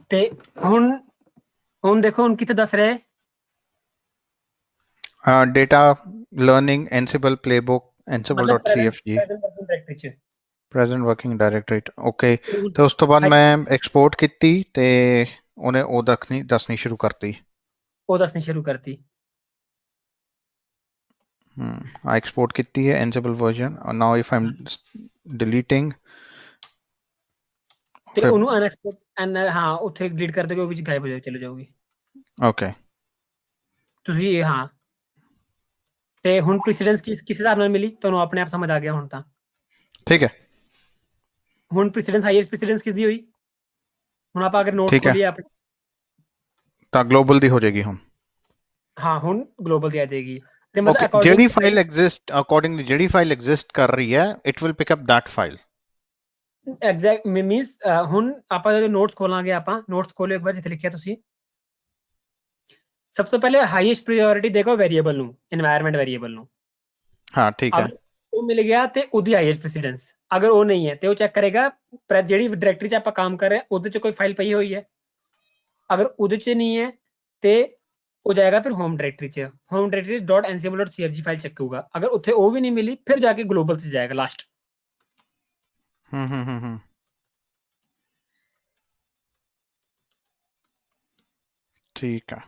ਤੇ ਹੁਣ ਦੇਖੋ ਹੁਣ ਕਿੱਥੇ ਦੱਸ ਰਿਹਾ? data learning ansible playbook ansible.cfg present working directory. Okay. ਤੇ ਉਸ ਤੋਂ ਬਾਅਦ ਮੈਂ ਐਕਸਪੋਰਟ ਕੀਤੀ ਤੇ ਉਹਨੇ ਉਹ ਦੱਸਣੀ ਸ਼ੁਰੂ ਕਰਤੀ। I export ਕੀਤੀ ਹੈ ansible version. Now if I'm deleting ਤੇ ਫਿਰ ਉਹਨੂੰ ਅਨਐਕਸਪੋਰਟ ਹਾਂ ਉੱਥੇ ਡਿਲੀਟ ਕਰ ਦੋਗੇ, ਉਹ ਵਿੱਚ ਗਾਇਬ ਹੋ ਜਾਏ ਚਲੇ ਜਾਊਗੀ ਓਕੇ ਤੁਸੀਂ। ਹਾਂ ਤੇ ਹੁਣ ਪ੍ਰੈਸੀਡੈਂਸ ਕਿਸ ਹਿਸਾਬ ਨਾਲ ਮਿਲੀ ਤੁਹਾਨੂੰ ਆਪਣੇ ਆਪ ਸਮਝ ਆ ਗਿਆ ਹੁਣ ਤਾਂ। ਠੀਕ ਹੈ ਹੁਣ ਪ੍ਰੈਸੀਡੈਂਸ ਹਾਈਐਸਟ ਪ੍ਰੈਸੀਡੈਂਸ ਕਿਸਦੀ ਹੋਈ? ਹੁਣ ਆਪਾਂ ਅਗਰ ਨੋਟਸ ਠੀਕ ਹੈ ਖੋਲੀਏ ਆਪਣੇ, ਤਾਂ ਗਲੋਬਲ ਦੀ ਹੋ ਜਾਏਗੀ ਹੁਣ। ਹਾਂ ਹੁਣ ਗਲੋਬਲ ਤੇ ਆ ਜਾਏਗੀ ਤੇ ਮਤਲਬ ਓਕੇ ਅਕੋਰਡਿੰਗ ਜਿਹੜੀ ਟੂ ਫਾਈਲ ਐਗਜ਼ਿਸਟ ਅਕੋਰਡਿੰਗਲੀ ਜਿਹੜੀ ਫਾਈਲ ਐਗਜ਼ਿਸਟ ਕਰ ਰਹੀ ਹੈ it will pick up that file. Exact means ਹੁਣ ਆਪਾਂ ਜਦੋਂ ਨੋਟਸ ਖੋਲਾਂਗੇ, ਆਪਾਂ ਨੋਟਸ ਖੋਲੋ ਇੱਕ ਵਾਰ ਜਿੱਥੇ ਲਿਖਿਆ ਤੁਸੀਂ, ਸਭ ਤੋਂ ਪਹਿਲੇ ਹਾਈਐਸਟ ਪ੍ਰਾਇੋਰਟੀ ਦੇਖੋ ਵੇਰੀਏਬਲ ਨੂੰ, এনवायरमेंट ਵੇਰੀਏਬਲ ਨੂੰ। ਹਾਂ ਠੀਕ ਹੈ ਅਗਰ ਉਹ ਮਿਲ ਗਿਆ ਤੇ ਉਹਦੀ ਹਾਈਐਸਟ ਪ੍ਰੈਸੀਡੈਂਸ, ਅਗਰ ਉਹ ਨਹੀਂ ਹੈ ਤੇ ਉਹ ਚੈੱਕ ਕਰੇਗਾ ਜਿਹੜੀ ਡਾਇਰੈਕਟਰੀ 'ਚ ਆਪਾਂ ਕੰਮ ਕਰ ਰਹੇ ਹਾਂ ਉਹਦੇ 'ਚ ਕੋਈ ਫਾਈਲ ਪਈ ਹੋਈ ਹੈ। ਅਗਰ ਉਹਦੇ 'ਚ ਨਹੀਂ ਹੈ ਤੇ ਉਹ ਜਾਏਗਾ ਫਿਰ ਹੋਮ ਡਾਇਰੈਕਟਰੀ 'ਚ, ਹੋਮ ਡਾਇਰੈਕਟਰੀ .ansible.cfg ਫਾਈਲ ਚੱਕੂਗਾ। ਅਗਰ ਉੱਥੇ ਉਹ ਵੀ ਨਹੀਂ ਮਿਲੀ ਫਿਰ ਜਾ ਕੇ ਗਲੋਬਲ 'ਚ ਜਾਏਗਾ ਲਾਸਟ। ਹੂੰ ਠੀਕ ਹੈ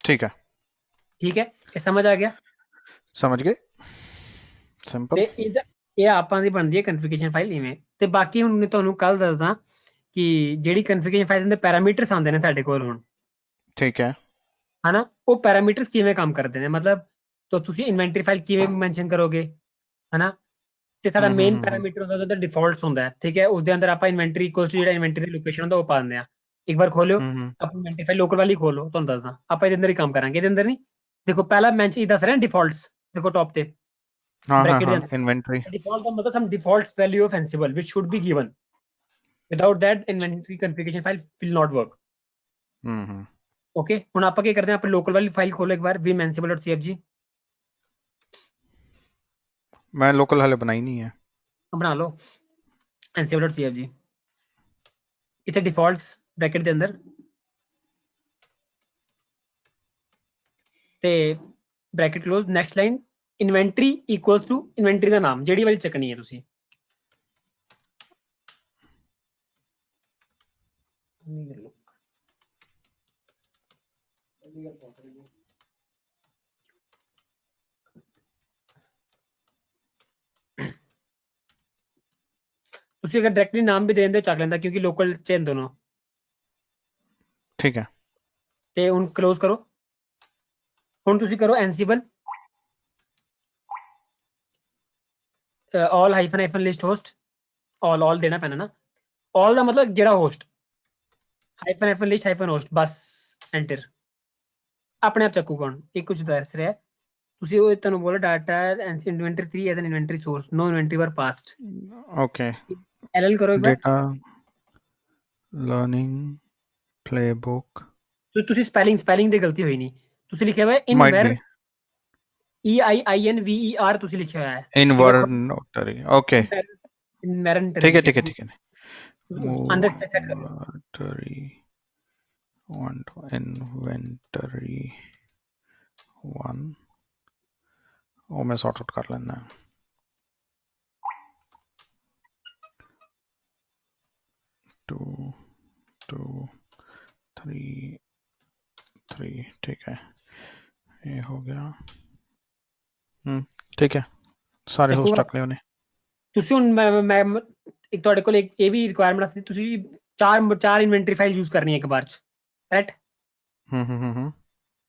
ਠੀਕ ਹੈ ਠੀਕ ਹੈ, ਇਹ ਸਮਝ ਆ ਗਿਆ। ਸਮਝ ਗਏ ਸਿੰਪਲ। ਤੇ ਇਹ ਆਪਾਂ ਦੀ ਬਣਦੀ ਹੈ ਕਨਫੀਗਰੇਸ਼ਨ ਫਾਈਲ ਇਵੇਂ। ਤੇ ਬਾਕੀ ਹੁਣ ਮੈਂ ਤੁਹਾਨੂੰ ਕੱਲ ਦੱਸਦਾ ਕਿ ਜਿਹੜੀ ਕਨਫੀਗਰੇਸ਼ਨ ਫਾਈਲ ਦੇ ਪੈਰਾਮੀਟਰਸ ਆਉਂਦੇ ਨੇ ਸਾਡੇ ਕੋਲ ਹੁਣ, ਠੀਕ ਹੈ ਹਨਾ, ਉਹ ਪੈਰਾਮੀਟਰਸ ਕਿਵੇਂ ਕੰਮ ਕਰਦੇ ਨੇ, ਮਤਲਬ ਤਾਂ ਤੁਸੀਂ ਇਨਵੈਂਟਰੀ ਫਾਈਲ ਕਿਵੇਂ ਮੈਂਸ਼ਨ ਕਰੋਗੇ, ਹਨਾ। ਤੇ ਸਾਡਾ ਮੇਨ ਪੈਰਾਮੀਟਰ ਹੁੰਦਾ ਉਹਦਾ ਡਿਫਾਲਟਸ ਹੁੰਦਾ ਹੈ, ਠੀਕ ਹੈ। ਉਸਦੇ ਅੰਦਰ ਆਪਾਂ ਇਨਵੈਂਟਰੀ ਇਕੁਅਲਸ ਟੂ ਜਿਹੜਾ ਇਨਵੈਂਟਰੀ ਦੀ ਲੋਕੇਸ਼ਨ ਹੁੰਦਾ ਉਹ ਪਾ ਦਿੰਦੇ ਆ। ਇੱਕ ਵਾਰ ਖੋਲਿਓ ਆਪਣੀ ਇਨਵੈਂਟਰੀ ਫਾਈਲ ਲੋਕਲ ਵਾਲੀ ਖੋਲੋ, ਤੁਹਾਨੂੰ ਦੱਸਦਾ ਆਪਾਂ ਇਹਦੇ ਅੰਦਰ ਹੀ ਕੰਮ ਕਰਾਂਗੇ। ਇਹਦੇ ਅੰਦਰ ਨਹੀਂ, ਦੇਖੋ ਪਹਿਲਾ ਮੈਂਸ਼ਨ ਇਹ ਦੱਸ ਰਿਹਾ ਡਿਫਾਲਟਸ, ਦੇਖੋ ਟੌਪ ਤੇ ਬ੍ਰੈਕਟ ਦੇ ਅੰਦਰ ਇਨਵੈਂਟਰੀ default का मतलब some default value of Ansible which should be given. Without that, inventory configuration file will not work. Okay. ਹੁਣ ਆਪਾਂ ਕੀ ਕਰਦੇ ਹਾਂ, ਆਪਾਂ ਲੋਕਲ ਵਾਲੀ ਫਾਈਲ ਖੋਲੋ ਇੱਕ ਵਾਰ vim ansible.cfg। ਮੈਂ ਲੋਕਲ ਹਲੇ ਬਣਾਈ ਨਹੀਂ ਹੈ। ਬਣਾ ਲਓ ansible.cfg, ਇੱਥੇ defaults ਬ੍ਰੈਕਟ ਦੇ ਅੰਦਰ ਤੇ bracket close, next line inventory equals to inventory ਦਾ ਨਾਮ ਜਿਹੜੀ ਵਾਲੀ ਚੱਕਣੀ ਹੈ ਤੁਸੀਂ। ਤੁਸੀਂ ਅਗਰ ਡਾਇਰੈਕਟਲੀ ਨਾਮ ਵੀ ਦੇ ਦਿੰਦੇ ਚੱਕ ਲੈਂਦਾ ਕਿਉਂਕਿ ਲੋਕਲ ਚੇਨ ਦੋਨੋਂ। ਠੀਕ ਹੈ ਤੇ ਹੁਣ ਕਲੋਜ਼ ਕਰੋ। ਹੁਣ ਤੁਸੀਂ ਕਰੋ ansible all hyphen list host, all ਦੇਣਾ ਪੈਣਾ ਨਾ, all ਦਾ ਮਤਲਬ ਜਿਹੜਾ host, hyphen list hyphen host, ਬਸ ਐਂਟਰ। ਆਪਣੇ ਆਪ ਚੱਕੂਗਾ। ਹੁਣ ਇਹ ਕੁਝ ਦੱਸ ਰਿਹਾ ਤੁਸੀਂ, ਉਹ ਤੁਹਾਨੂੰ ਬੋਲੋ data inventory 3 as an inventory source, no inventory were passed. Okay LL ਕਰੋ ਇੱਕ ਵਾਰ। ਡੇਟਾ ਲਰਨਿੰਗ ਪਲੇਬੁੱਕ, ਤੁਸੀਂ ਸਪੈਲਿੰਗ ਦੀ ਗਲਤੀ ਹੋਈ ਨਹੀਂ, ਤੁਸੀਂ ਲਿਖਿਆ ਹੋਇਆ ਮਾਈਟ ਇਨਵੈਰ, ਬੀ EIINVER ਤੁਸੀਂ ਲਿਖਿਆ ਹੋਇਆ ਹੈ। ਇਨਵਰਨਟਰੀ ਓਕੇ ਇਨਵੈਰਨਟਰੀ ਠੀਕ ਹੈ ਲਿਖਿਆ ਠੀਕ ਹੈ ਠੀਕ ਹੈ ਅੰਦਰ ਸੈਟ ਕਰ ਲਓ। ਇਨਵੈਂਟਰੀ ਇਨਵੈਂਟਰੀ 1 ਉਹ ਮੈਂ ਸੌਰਟ ਆਊਟ ਕਰ ਲੈਣਾ। 2 2 3 3 ठीक है ये हो गया। ठीक है ਸਾਰੇ ਹੋਸਟ ਚੱਕ ਲਏ ਉਹਨੇ। ਤੁਸੀਂ ਹੁਣ ਮੈਂ ਇੱਕ ਤੁਹਾਡੇ ਕੋਲ ਇੱਕ ਇਹ ਵੀ ਰਿਕੁਆਇਰਮੈਂਟ ਸੀ, ਤੁਸੀਂ ਚਾਰ ਇਨਵੈਂਟਰੀ ਫਾਈਲ ਯੂਜ਼ ਕਰਨੀ ਹੈ ਇੱਕ ਵਾਰ ਚ, ਰਾਈਟ।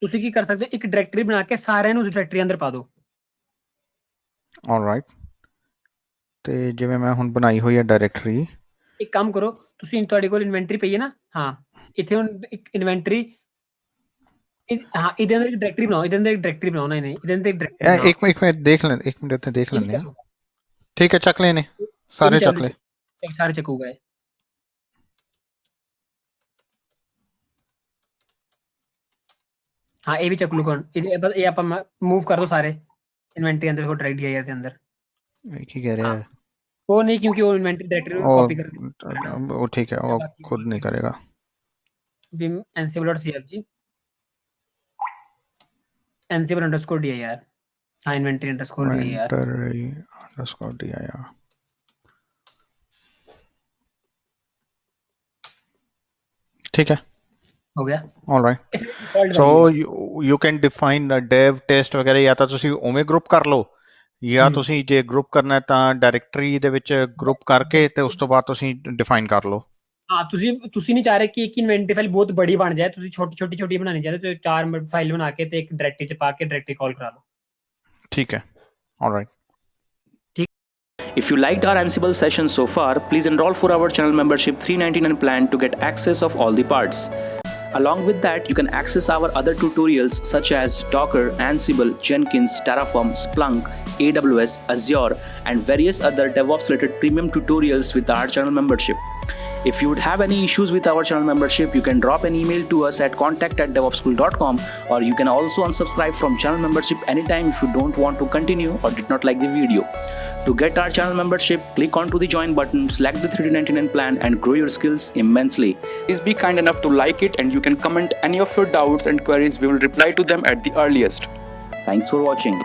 ਤੁਸੀਂ ਕੀ ਕਰ ਸਕਦੇ ਹੋ, ਇੱਕ ਡਾਇਰੈਕਟਰੀ ਬਣਾ ਕੇ ਸਾਰਿਆਂ ਨੂੰ ਉਸ ਡਾਇਰੈਕਟਰੀ ਅੰਦਰ ਪਾ ਦਿਓ। ਆਲਰਾਈਟ ਤੇ ਜਿਵੇਂ ਮੈਂ ਹੁਣ ਬਣਾਈ ਹੋਈ ਹੈ ਡਾਇਰੈਕਟਰੀ, ਇੱਕ ਕੰਮ ਕਰੋ ਤੁਸੀਂ, ਤੁਹਾਡੇ ਕੋਲ ਇਨਵੈਂਟਰੀ ਪਈ ਹੈ ਨਾ, ਹਾਂ ਇੱਥੇ ਹੁਣ ਇੱਕ ਇਨਵੈਂਟਰੀ, ਹਾਂ ਇਹਦੇ ਅੰਦਰ ਇੱਕ ਡਾਇਰੈਕਟਰੀ ਬਣਾਓ, ਇਹਦੇ ਅੰਦਰ ਇੱਕ ਡਾਇਰੈਕਟਰੀ ਬਣਾਓ, ਨਹੀਂ ਇਹਦੇ ਅੰਦਰ ਇੱਕ ਡਾਇਰੈਕਟਰੀ ਬਣਾਓ। ਇੱਕ ਮਿੰਟ ਦੇਖ ਲੈਣ, ਇੱਕ ਮਿੰਟ ਉੱਥੇ ਦੇਖ ਲੈਂਦੇ ਆ। ਠੀਕ ਹੈ ਚੱਕ ਲਏ ਨੇ ਸਾਰੇ, ਚੱਕ ਲਏ ਸਾਰੇ ਚੱਕੂਗਾ। ਹਾਂ ਇਹ ਵੀ ਚੱਕ ਲੂਗਾ। ਹੁਣ ਇਹ ਆਪਾਂ ਮੂਵ ਕਰ ਦੋ ਸਾਰੇ ਇਨਵੈਂਟਰੀ ਅੰਦਰ, ਡਾਇਰੈਕਟ DIR ਦੇ ਅੰਦਰ। ਕੀ ਕਹਿ ਰਿਹਾ ਹੈ ਉਹ ਨਹੀਂ, ਕਿਉਂਕਿ ਉਹ ਇਨਵੈਂਟਰੀ ਡਾਇਰੈਕਟਰੀ ਨੂੰ ਕਾਪੀ ਕਰ, ਉਹ ਠੀਕ ਹੈ ਉਹ खुद नहीं करेगा। vim ansible.cfg ansible_dir, हाँ inventory_dir ठीक है हो गया Alright. Default So value you can define a dev test ਵਗੈਰਾ ਜਾਂ ਤਾਂ ਤੁਸੀਂ ਉਵੇਂ ਗਰੁੱਪ ਕਰ ਲਓ ਜਾਂ ਤੁਸੀਂ ਜੇ ਗਰੁੱਪ ਕਰਨਾ ਹੈ ਤਾਂ ਡਾਇਰੈਕਟਰੀ ਦੇ ਵਿੱਚ ਗਰੁੱਪ ਕਰਕੇ ਤੇ ਉਸ ਤੋਂ ਬਾਅਦ ਤੁਸੀਂ ਡਿਫਾਈਨ ਕਰ ਲਓ ਹਾਂ ਤੁਸੀਂ ਨਹੀਂ ਚਾਹ ਰਹੇ ਕਿ ਇੱਕ ਇਨਵੈਂਟਰੀ ਫਾਈਲ ਬਹੁਤ ਬੜੀ ਬਣ ਜਾਏ ਤੁਸੀਂ ਛੋਟੀ ਬਣਾਣੀ ਚਾਹते ਹੋ तो 4 ਫਾਈਲ ਬਣਾ ਕੇ ਤੇ ਇੱਕ ਡਾਇਰੈਕਟਰੀ ਚ ਪਾ ਕੇ ਡਾਇਰੈਕਟਰੀ ਕਾਲ ਕਰਾ ਲਓ ਠੀਕ ਹੈ alright If you liked our Ansible session so far, please enroll for our channel membership 399 plan to get access of all the parts. Along with that, you can access our other tutorials such as Docker, Ansible, Jenkins, Terraform, Splunk, AWS, Azure, and various other DevOps related premium tutorials with our channel membership. If you would have any issues with our channel membership, you can drop an email to us at contact@devopsschool.com, or you can also unsubscribe from channel membership anytime if you don't want to continue or did not like the video. To get our channel membership, click onto the join button, select the 399 plan and grow your skills immensely. Please be kind enough to like it, and you can comment any of your doubts and queries. We will reply to them at the earliest. Thanks for watching.